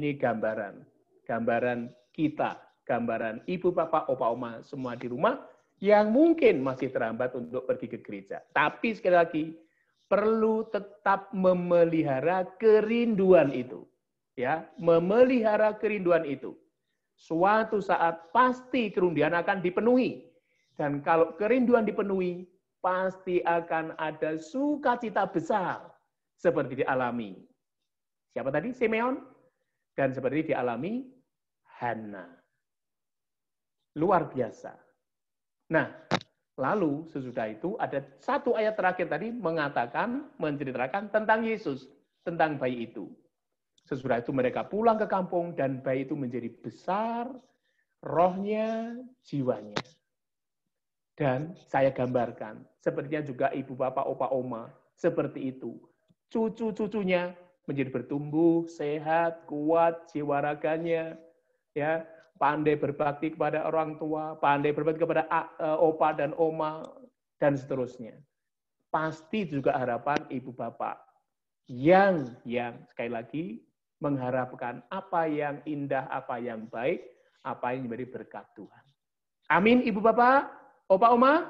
Speaker 2: kita, gambaran ibu, bapak, opa, oma semua di rumah yang mungkin masih terhambat untuk pergi ke gereja. Tapi sekali lagi perlu tetap memelihara kerinduan itu, ya, memelihara kerinduan itu. Suatu saat pasti kerinduan akan dipenuhi, dan kalau kerinduan dipenuhi, pasti akan ada sukacita besar seperti dialami. Siapa tadi? Simeon. Dan seperti dialami Hana. Luar biasa. Nah, Lalu sesudah itu ada satu ayat terakhir tadi menceritakan tentang Yesus, tentang bayi itu. Sesudah itu mereka pulang ke kampung dan bayi itu menjadi besar, rohnya, jiwanya. Dan saya gambarkan, sepertinya juga ibu, bapak, opa, oma, seperti itu. Cucu-cucunya menjadi bertumbuh, sehat, kuat, jiwa raganya, ya, pandai berbakti kepada orang tua, pandai berbakti kepada opa dan oma, dan seterusnya. Pasti juga harapan ibu bapak yang sekali lagi mengharapkan apa yang indah, apa yang baik, apa yang menjadi berkat Tuhan. Amin, ibu bapak, opa oma.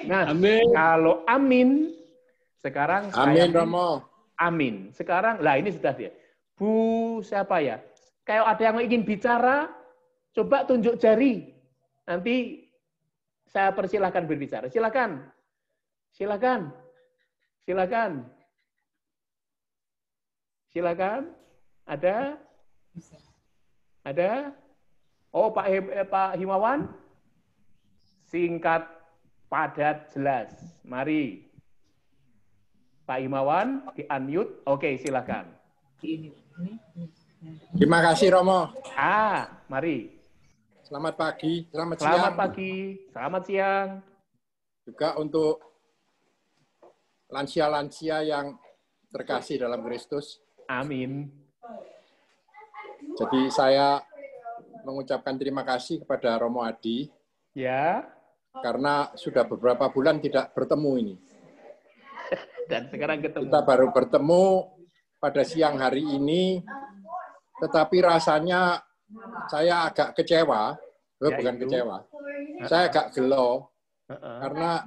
Speaker 2: Nah, amin. Kalau amin, sekarang
Speaker 4: amin, Romo.
Speaker 2: Amin. Sekarang, lah ini sudah dia. Bu siapa ya? Kayak ada yang ingin bicara, coba tunjuk jari. Nanti saya persilahkan berbicara. Silakan. Silakan. Silakan. Silakan. Ada? Ada? Oh, Pak Himawan. Singkat, padat, jelas. Mari. Pak Himawan, di-unmute. Oke, silakan.
Speaker 4: Terima kasih, Romo.
Speaker 2: Mari.
Speaker 4: Selamat pagi, selamat siang.
Speaker 2: Selamat pagi, selamat siang.
Speaker 4: Juga untuk lansia-lansia yang terkasih dalam Kristus.
Speaker 2: Amin.
Speaker 4: Jadi saya mengucapkan terima kasih kepada Romo Adi.
Speaker 2: Ya.
Speaker 4: Karena sudah beberapa bulan tidak bertemu ini.
Speaker 2: Dan sekarang ketemu.
Speaker 4: Kita baru bertemu pada siang hari ini. Tetapi rasanya saya agak kecewa, bukan kecewa, saya agak gelo, karena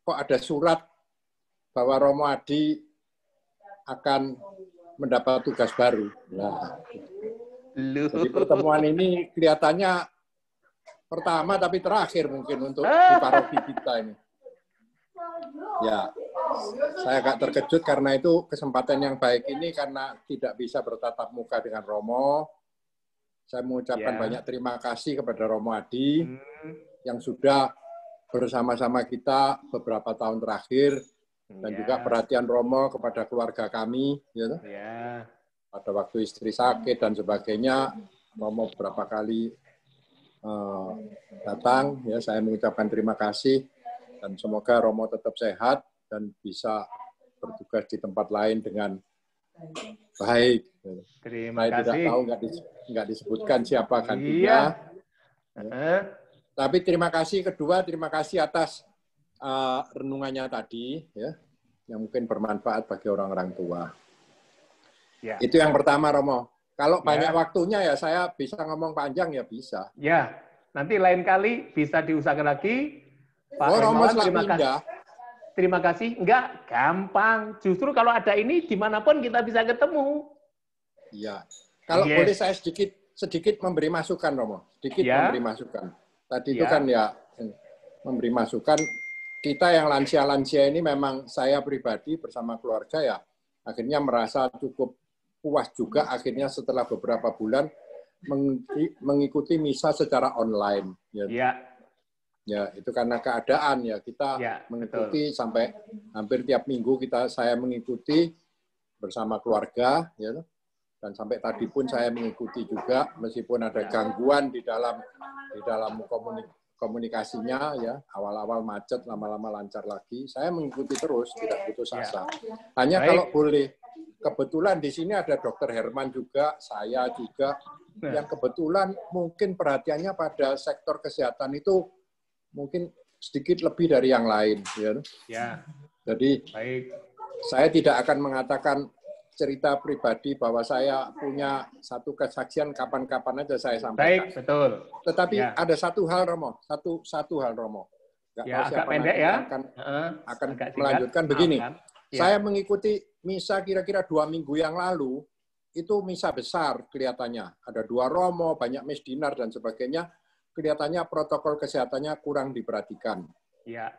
Speaker 4: kok ada surat bahwa Romo Adi akan mendapat tugas baru. Nah, jadi pertemuan ini kelihatannya pertama tapi terakhir mungkin untuk di paroki kita ini. Ya, saya agak terkejut karena itu kesempatan yang baik ini karena tidak bisa bertatap muka dengan Romo. Saya mengucapkan banyak terima kasih kepada Romo Adi yang sudah bersama-sama kita beberapa tahun terakhir dan juga perhatian Romo kepada keluarga kami. Ya. Pada waktu istri sakit dan sebagainya, Romo beberapa kali datang. Ya, saya mengucapkan terima kasih. Dan semoga Romo tetap sehat dan bisa bertugas di tempat lain dengan baik.
Speaker 2: Terima
Speaker 4: kasih. Saya tidak tahu, nggak disebutkan siapa gantinya. Ya. Tapi terima kasih kedua, terima kasih atas renungannya tadi, ya, yang mungkin bermanfaat bagi orang-orang tua. Ya. Itu yang pertama, Romo. Kalau banyak waktunya ya saya bisa ngomong panjang ya bisa.
Speaker 2: Ya, nanti lain kali bisa diusahakan lagi. Pak
Speaker 4: Romo
Speaker 2: terima kasih. Terima kasih. Enggak, gampang. Justru kalau ada ini, dimanapun kita bisa ketemu.
Speaker 4: Iya. Kalau boleh saya sedikit memberi masukan, Romo. Sedikit memberi masukan. Tadi itu kan ya memberi masukan. Kita yang lansia-lansia ini memang saya pribadi bersama keluarga ya akhirnya merasa cukup puas juga akhirnya setelah beberapa bulan mengikuti misa secara online. Ya, itu karena keadaan ya kita mengikuti sampai hampir tiap minggu saya mengikuti bersama keluarga ya. Dan sampai tadi pun saya mengikuti juga meskipun ada gangguan di dalam komunikasinya ya, awal-awal macet, lama-lama lancar lagi. Saya mengikuti terus, tidak putus asa. Hanya kalau boleh, kebetulan di sini ada Dr. Herman juga, saya juga, yang kebetulan mungkin perhatiannya pada sektor kesehatan itu mungkin sedikit lebih dari yang lain. Ya. Jadi saya tidak akan mengatakan cerita pribadi bahwa saya punya satu kesaksian kapan-kapan aja saya sampaikan.
Speaker 2: Baik, betul.
Speaker 4: Tetapi ada satu hal, Romo. Satu hal, Romo. Nggak tahu siapa pendek, akan melanjutkan begini. Saya mengikuti misa kira-kira 2 minggu yang lalu, itu misa besar kelihatannya. Ada 2 romo, banyak mesdinar dan sebagainya. Kelihatannya protokol kesehatannya kurang diperhatikan.
Speaker 2: Ya.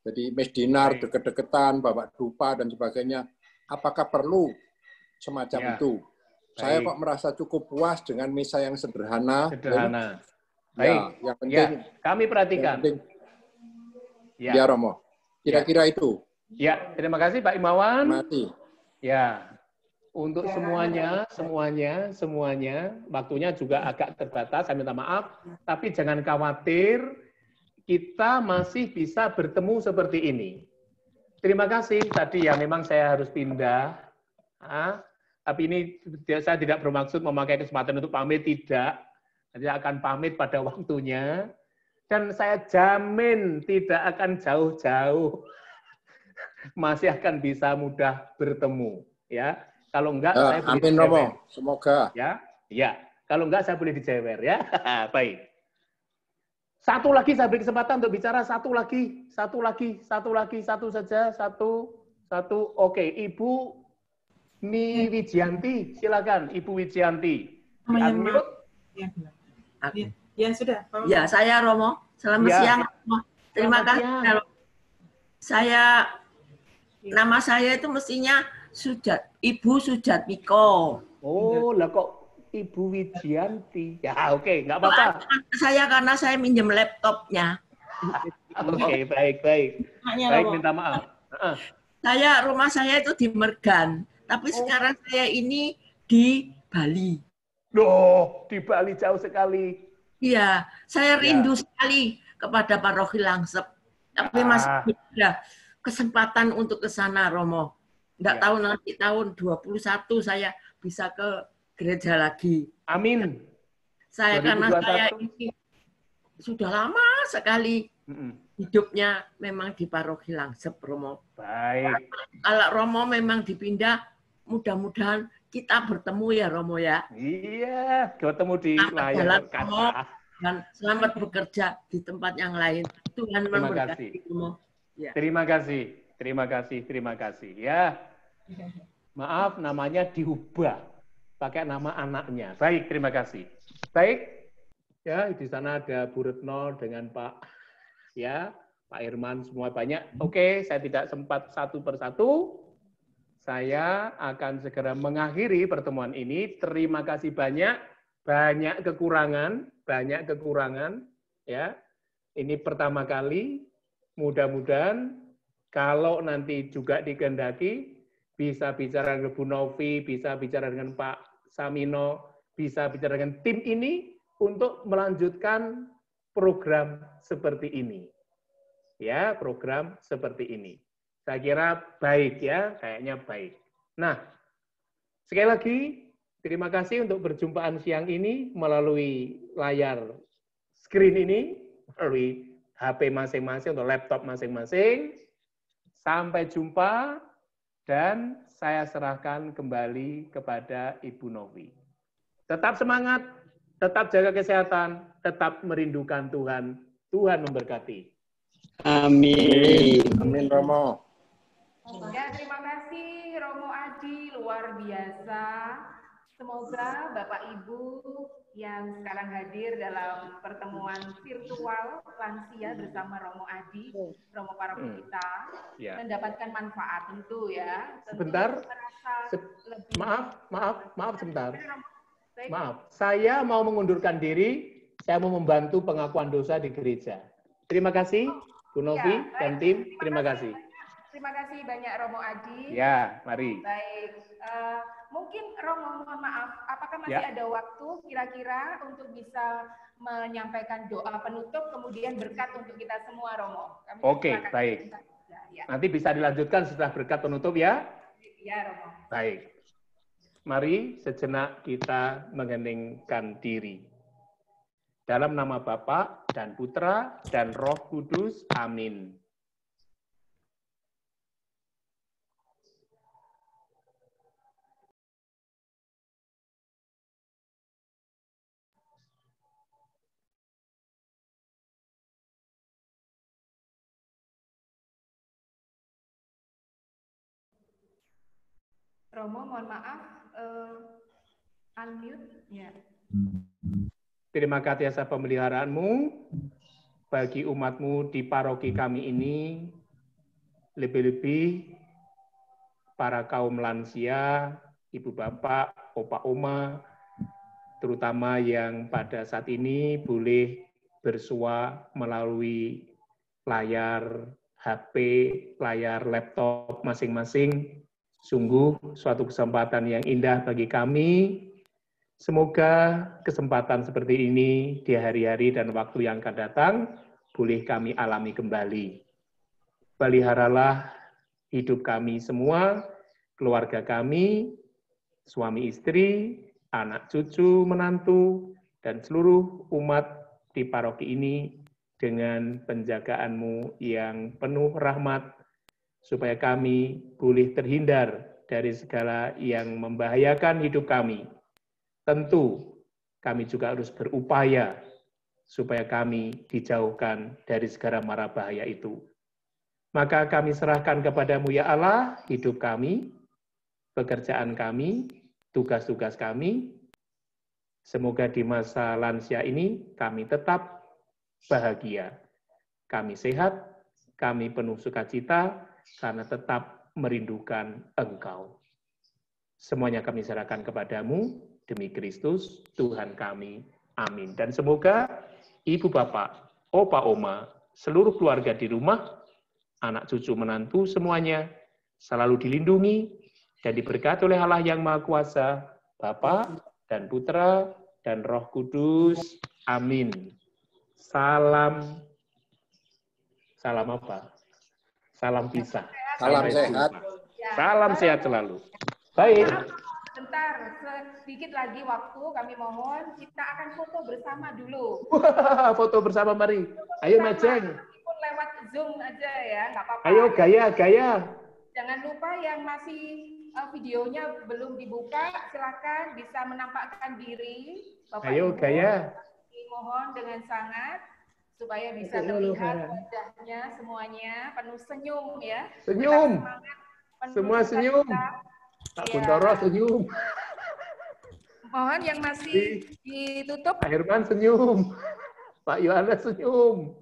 Speaker 4: Jadi mesdinar deket-deketan, bawa dupa dan sebagainya. Apakah perlu semacam itu? Saya kok merasa cukup puas dengan misa yang sederhana.
Speaker 2: Sederhana.
Speaker 4: Ya, yang penting
Speaker 2: kami perhatikan.
Speaker 4: Ya, Romo. Kira-kira itu.
Speaker 2: Ya, terima kasih Pak Imawan.
Speaker 4: Terima kasih.
Speaker 2: Ya, untuk semuanya, waktunya juga agak terbatas, saya minta maaf. Tapi jangan khawatir, kita masih bisa bertemu seperti ini. Terima kasih. Tadi ya memang saya harus pindah. Tapi ini saya tidak bermaksud memakai kesempatan untuk pamit, tidak. Saya akan pamit pada waktunya. Dan saya jamin tidak akan jauh-jauh. Masih akan bisa mudah bertemu. Ya, kalau enggak saya boleh
Speaker 4: amin Romo, semoga.
Speaker 2: Ya, kalau enggak saya boleh dijewer ya. Baik. Satu lagi saya beri kesempatan untuk bicara, satu saja. Oke, Ibu Wijianti, silakan Ibu Wijianti.
Speaker 14: Ya sudah.
Speaker 7: Ya, saya Romo. Selamat siang. Terima kasih. Nama saya itu mestinya Ibu Sujatmiko.
Speaker 2: Oh, lah kok Ibu Wijianti. Ya, oke, nggak apa-apa.
Speaker 7: Karena saya minjem laptopnya.
Speaker 2: Oke, baik. Baik, minta maaf.
Speaker 7: Rumah saya itu di Mergan, tapi sekarang saya ini di Bali.
Speaker 2: Loh, di Bali jauh sekali.
Speaker 7: Iya, saya rindu sekali kepada Paroki Langsep. Tapi masih ada kesempatan untuk ke sana, Romo. Nggak tahu nanti tahun 21 saya bisa ke gereja lagi.
Speaker 2: Amin.
Speaker 7: Karena saya ini sudah lama sekali hidupnya memang di Paroki Langsep, Romo.
Speaker 2: Baik.
Speaker 7: Kalau Romo memang dipindah, mudah-mudahan kita bertemu ya, Romo ya.
Speaker 2: Iya, ketemu di layar kaca.
Speaker 7: Dan selamat bekerja di tempat yang lain. Tuhan memberkati Romo.
Speaker 2: Ya. Terima kasih. Ya. Maaf, namanya diubah. Pakai nama anaknya. Baik, terima kasih. Baik. Ya, di sana ada Bu Retno dengan Pak Irman, semua banyak. Oke, saya tidak sempat satu persatu. Saya akan segera mengakhiri pertemuan ini. Terima kasih banyak kekurangan. Ya. Ini pertama kali. Mudah-mudahan kalau nanti juga dikehendaki bisa bicara dengan Bu Novi, bisa bicara dengan Pak Samino, bisa bicara dengan tim ini untuk melanjutkan program seperti ini. Ya, program seperti ini. Saya kira baik ya, kayaknya baik. Nah, sekali lagi terima kasih untuk perjumpaan siang ini melalui layar screen ini, melalui HP masing-masing atau laptop masing-masing. Sampai jumpa dan saya serahkan kembali kepada Ibu Novi. Tetap semangat, tetap jaga kesehatan, tetap merindukan Tuhan. Tuhan memberkati.
Speaker 9: Amin.
Speaker 4: Amin Romo.
Speaker 3: Ya, terima kasih Romo Adi, luar biasa. Semoga Bapak Ibu yang sekarang hadir dalam pertemuan virtual lansia bersama Romo Adi, Romo Paroki kita, mendapatkan manfaat tentu ya.
Speaker 2: Sebentar. Maaf sebentar. Maaf, saya mau mengundurkan diri, saya mau membantu pengakuan dosa di gereja. Terima kasih Bu Novi dan tim, terima kasih.
Speaker 3: Terima kasih banyak Romo Adi.
Speaker 2: Ya, mari.
Speaker 3: Baik, mungkin Romo mohon maaf, apakah masih ada waktu kira-kira untuk bisa menyampaikan doa penutup kemudian berkat untuk kita semua, Romo?
Speaker 2: Oke, baik. Nanti bisa dilanjutkan setelah berkat penutup ya?
Speaker 3: Iya, Romo.
Speaker 2: Baik. Mari sejenak kita mengheningkan diri. Dalam nama Bapa dan Putra dan Roh Kudus. Amin.
Speaker 3: Romo, mohon maaf, unmute. Ya.
Speaker 2: Terima kasih atas pemeliharaanmu bagi umatmu di paroki kami ini, lebih-lebih para kaum lansia, ibu bapak, opa oma, terutama yang pada saat ini boleh bersua melalui layar HP, layar laptop masing-masing. Sungguh suatu kesempatan yang indah bagi kami. Semoga kesempatan seperti ini di hari-hari dan waktu yang akan datang boleh kami alami kembali. Peliharalah hidup kami semua, keluarga kami, suami istri, anak cucu, menantu, dan seluruh umat di paroki ini dengan penjagaan-Mu yang penuh rahmat, supaya kami boleh terhindar dari segala yang membahayakan hidup kami. Tentu, kami juga harus berupaya supaya kami dijauhkan dari segala mara bahaya itu. Maka kami serahkan kepadamu ya Allah, hidup kami, pekerjaan kami, tugas-tugas kami. Semoga di masa lansia ini kami tetap bahagia. Kami sehat, kami penuh sukacita, karena tetap merindukan Engkau. Semuanya kami serahkan kepadamu, demi Kristus, Tuhan kami. Amin. Dan semoga Ibu Bapak, Opa Oma, seluruh keluarga di rumah, anak cucu menantu semuanya, selalu dilindungi dan diberkati oleh Allah yang Maha Kuasa, Bapa dan Putra dan Roh Kudus. Amin. Salam apa? Salam pisah.
Speaker 4: Salam sehat.
Speaker 2: Salam sehat selalu. Baik.
Speaker 3: Bentar, sedikit lagi waktu kami mohon kita akan foto bersama dulu.
Speaker 2: Foto bersama, mari. Ayo Mejeng.
Speaker 3: Meskipun lewat Zoom aja ya, nggak apa-apa.
Speaker 2: Ayo gaya.
Speaker 3: Jangan lupa yang masih videonya belum dibuka, silakan bisa menampakkan diri. Bapak
Speaker 2: Ayo
Speaker 3: Ibu,
Speaker 2: gaya.
Speaker 3: Mohon dengan sangat supaya bisa terlihat wajahnya semuanya penuh senyum ya.
Speaker 2: Senyum. Semua senyum. Pak Kuntoro senyum.
Speaker 3: Mohon yang masih ditutup.
Speaker 2: Pak Herman senyum. Pak Yohanes senyum.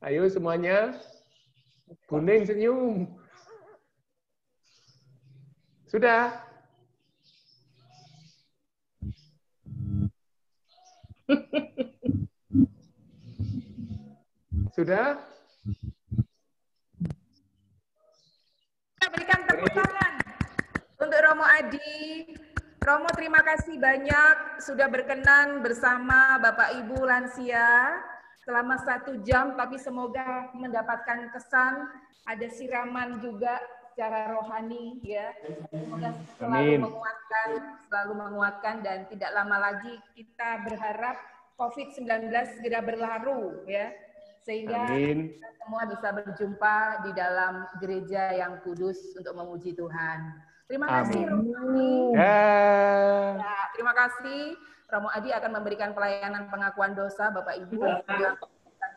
Speaker 2: Ayo semuanya. Kuning senyum. Sudah. Sudah?
Speaker 3: Kita berikan tepuk tangan untuk Romo Adi. Romo, terima kasih banyak sudah berkenan bersama Bapak Ibu lansia selama 1 jam, tapi semoga mendapatkan kesan, ada siraman juga secara rohani ya. Semoga selalu menguatkan dan tidak lama lagi kita berharap COVID-19 segera berlalu ya. Sehingga kita semua bisa berjumpa di dalam gereja yang kudus untuk memuji Tuhan. Terima kasih Romo Adi. Ya, terima kasih. Romo Adi akan memberikan pelayanan pengakuan dosa Bapak Ibu.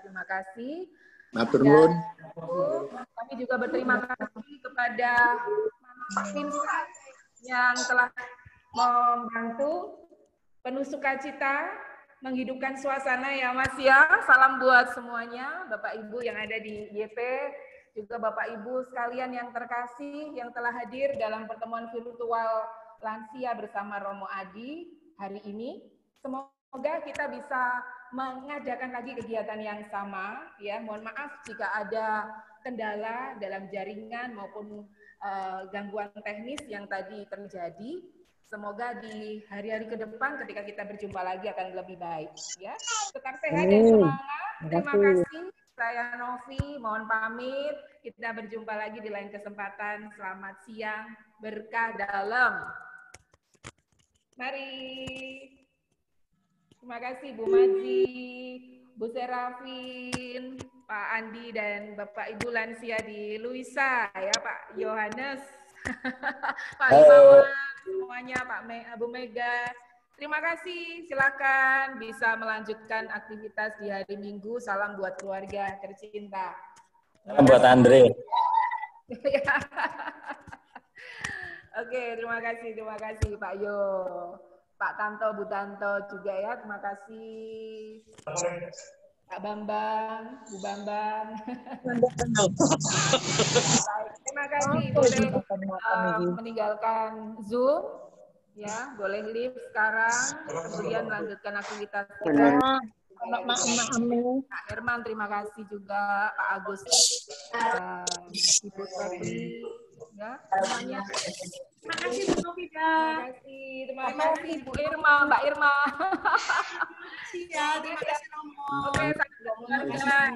Speaker 3: Terima kasih.
Speaker 4: Matur nuwun.
Speaker 3: Kami juga berterima kasih kepada Pak Vincent yang telah membantu penuh sukacita menghidupkan suasana ya Mas ya. Salam buat semuanya, Bapak Ibu yang ada di YP, juga Bapak Ibu sekalian yang terkasih yang telah hadir dalam pertemuan virtual lansia bersama Romo Adi hari ini. Semoga kita bisa mengadakan lagi kegiatan yang sama ya. Mohon maaf jika ada kendala dalam jaringan maupun gangguan teknis yang tadi terjadi. Semoga di hari-hari ke depan ketika kita berjumpa lagi akan lebih baik ya. Tetap sehat dan semangat. Terima kasih. Saya Novi, mohon pamit. Kita berjumpa lagi di lain kesempatan. Selamat siang, berkah dalam. Mari. Terima kasih Bu Maji, Bu Serafin, Pak Andi dan Bapak Ibu lansia di Luisa ya, Pak Yohanes. Pak Imawan, semuanya, Bu Mega. Terima kasih, silakan bisa melanjutkan aktivitas di hari Minggu. Salam buat keluarga tercinta.
Speaker 13: Salam buat Andre.
Speaker 3: Oke, terima kasih Pak Yo. Pak Tanto, Bu Tanto juga ya, terima kasih. Pak Bambang, Bu Bambang. Terima kasih, boleh meninggalkan Zoom, ya, boleh leave sekarang, kemudian melanjutkan aktivitas kita. Pak Herman, terima kasih juga Pak Agus, Ibu Teti, ya semuanya.
Speaker 18: Terima kasih Bu Novida.
Speaker 3: Terima kasih Bu Irma, Mbak Irma.
Speaker 18: Terima kasih Romo.
Speaker 3: Oke, saya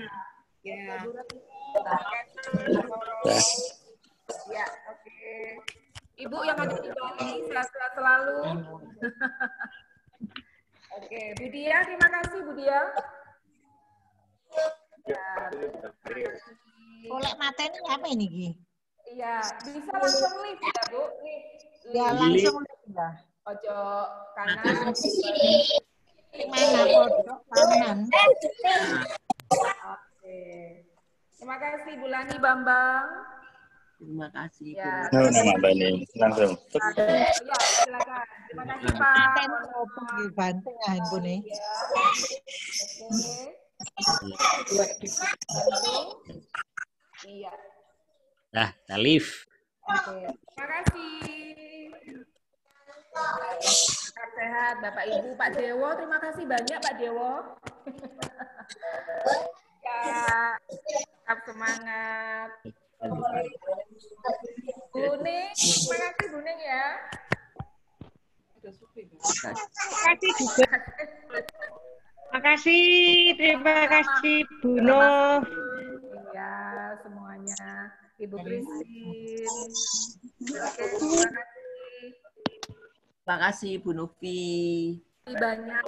Speaker 18: Ya.
Speaker 3: Ya, oke. Ibu yang ada di Bali, sehat-sehat selalu. Oke, Bu Dia, terima kasih Bu Dia. Ya,
Speaker 19: oleh mateni apa ini Gi?
Speaker 3: Iya, bisa langsung lift ya Bu.
Speaker 19: Ya langsung lift ya.
Speaker 3: Ojo kanan.
Speaker 19: Mana pojok kanan?
Speaker 3: Oke. Terima kasih Bu Lani Bambang.
Speaker 7: Terima kasih.
Speaker 3: Ya.
Speaker 15: Nama Bani langsung.
Speaker 3: Ya, silakan. Terima kasih Pak.
Speaker 19: Mateni opo Gi banting handphone.
Speaker 3: Oke. Iya.
Speaker 17: Nah, Talif.
Speaker 3: Oke. Terima kasih. Sehat Bapak Ibu, Pak Dewo, terima kasih banyak Pak Dewo. Ya, tetap semangat. Buning, terima kasih Buning ya.
Speaker 18: Terima kasih Bu Nov.
Speaker 3: Ya, semuanya. Ibu Christine. Oke, terima kasih.
Speaker 7: Terima kasih Bu Novi.
Speaker 3: Banyak.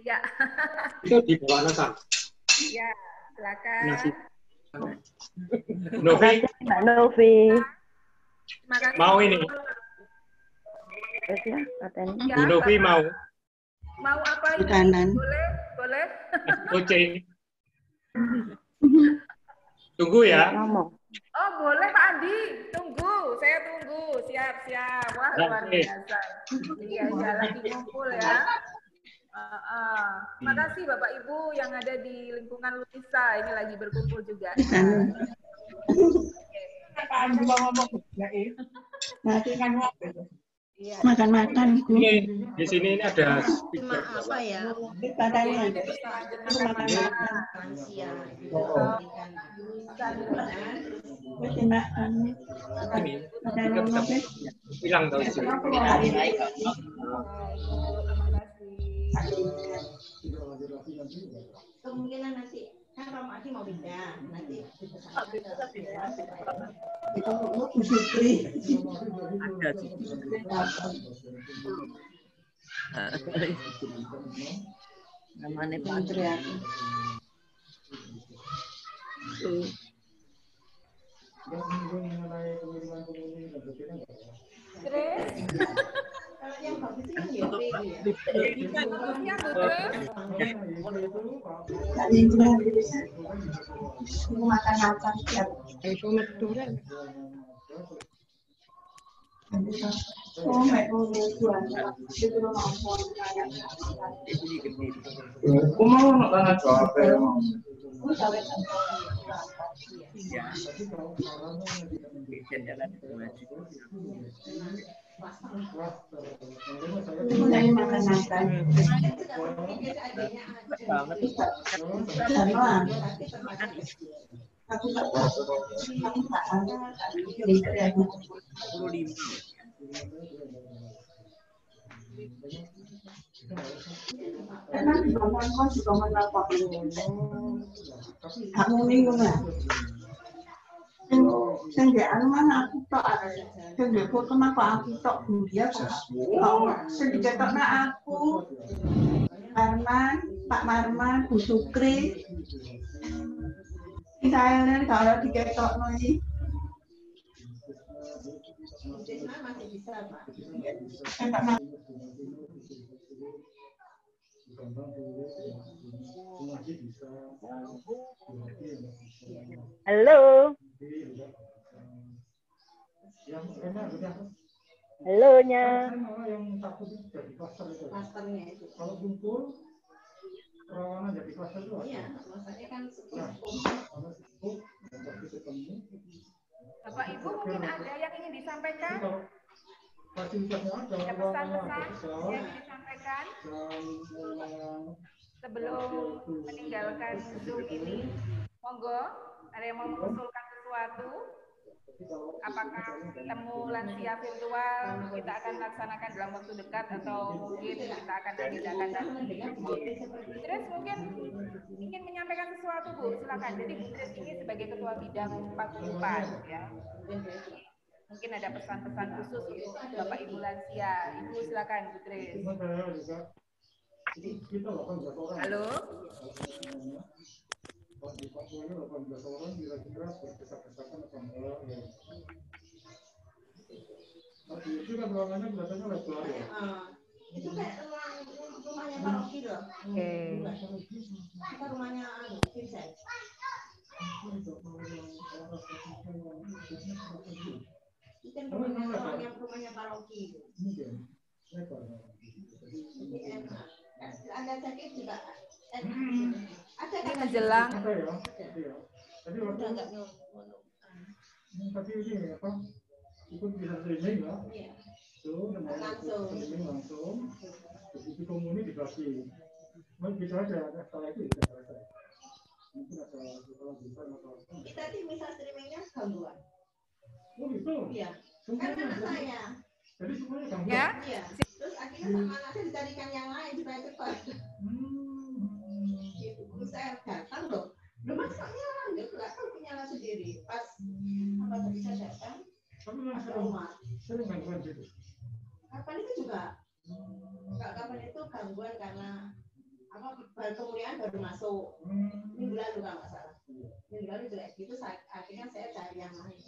Speaker 3: Ya.
Speaker 20: Itu di bawah Nasan.
Speaker 3: Ya, silakan.
Speaker 20: Novi.
Speaker 11: Mbak Novi.
Speaker 20: Mau ini. Bu Novi mau.
Speaker 3: Mau apa ini?
Speaker 16: Kanan.
Speaker 3: Boleh? Boleh?
Speaker 20: Kucing. Tunggu ya.
Speaker 3: Oh, boleh Pak Andi. Tunggu, saya tunggu. Siap. Wah, luar biasa. Iya, lagi ngumpul ya. Terima kasih Bapak Ibu yang ada di lingkungan Lutisa. Ini lagi berkumpul juga.
Speaker 18: Pak Andi mau ngomong nanti kan
Speaker 16: Makan-makan.
Speaker 20: Di sini ini ada speaker.
Speaker 7: Apa ya?
Speaker 20: Hilang tahu sih.
Speaker 7: Kemungkinan nanti kan Romo Adi mau pindah nanti.
Speaker 16: Itu Bu Sutri.
Speaker 7: Namanya Patria.
Speaker 16: Kamu minggu lah. Sendirian mana aku tok. Sendiri kenapa aku tok dia kok. Sendiri tokna aku. Pak Marman, Bu Sukri. Saya nih kalau diketok nih.
Speaker 11: Halo. Halonya.
Speaker 20: Kalau kumpul, perawanan jadi kluster itu. Iya,
Speaker 3: maksudnya kan Bapak Ibu mungkin ada yang ingin disampaikan?
Speaker 20: Fasilitasnya ada.
Speaker 3: Ada pesan-pesan yang ingin disampaikan? sampaikan sebelum meninggalkan Zoom ini? Monggo, ada yang mau mengusulkan sesuatu? Apakah temu lansia virtual kita akan laksanakan dalam waktu dekat atau mungkin kita akan agendakan nanti? Terus mungkin ingin menyampaikan sesuatu, Bu, silakan. Jadi Bu Tris ini sebagai ketua bidang 44 ya. Mungkin ada pesan-pesan khusus untuk Bapak Ibu lansia. Ibu silakan, Bu Tris. Halo.
Speaker 20: Di Papua ini 18 orang kira-kira berdesak-desakan apa enggak ya. Nah, itu kan ruangannya kelihatannya lebar ya.
Speaker 16: Itu kayak rumahnya Paroki loh.
Speaker 3: Oke.
Speaker 16: Kita rumahnya Vincent. Itu kan rumahnya Paroki. Ada sakit juga.
Speaker 3: Ini menjelang.
Speaker 20: Tadi waktu tapi ini apa? Ikut bisa streaming ya? Tuh, streaming langsung. Begitu komuni dikasih. Begitu aja. Setelah itu bisa selesai. Mungkin ada kalau bisa atau
Speaker 16: kita sih misal streamingnya gangguan.
Speaker 20: Oh gitu?
Speaker 16: Iya. Kan anak saya.
Speaker 20: Jadi semuanya gangguan.
Speaker 16: Ya? Iya. Terus akhirnya sama anak saya dicarikan yang lain supaya cepat. Saya datang loh, masa nyala nggak tahu nyala sendiri. Pas apa tadi saya datang, ada rumah.
Speaker 20: Sering gangguan gitu.
Speaker 16: Kapan itu juga? Kapan itu gangguan karena apa? Kemudian baru masuk minggu lalu kalau nggak salah. Minggu lalu juga gitu. Akhirnya saya cari yang lain.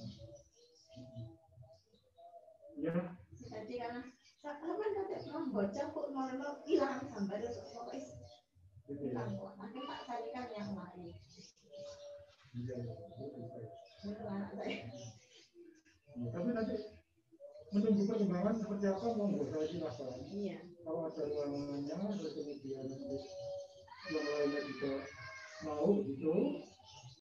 Speaker 20: Ya.
Speaker 16: Jadi karena saya kan kata bocah kok mau hilang sampai pokoknya. Nanti tak carikan yang lain.
Speaker 20: Tapi nanti menunggu perkembangan seperti apa mau saya silakan.
Speaker 16: Iya.
Speaker 20: Kalau ada ruangannya, kemudian nanti yang lainnya juga mau gitu,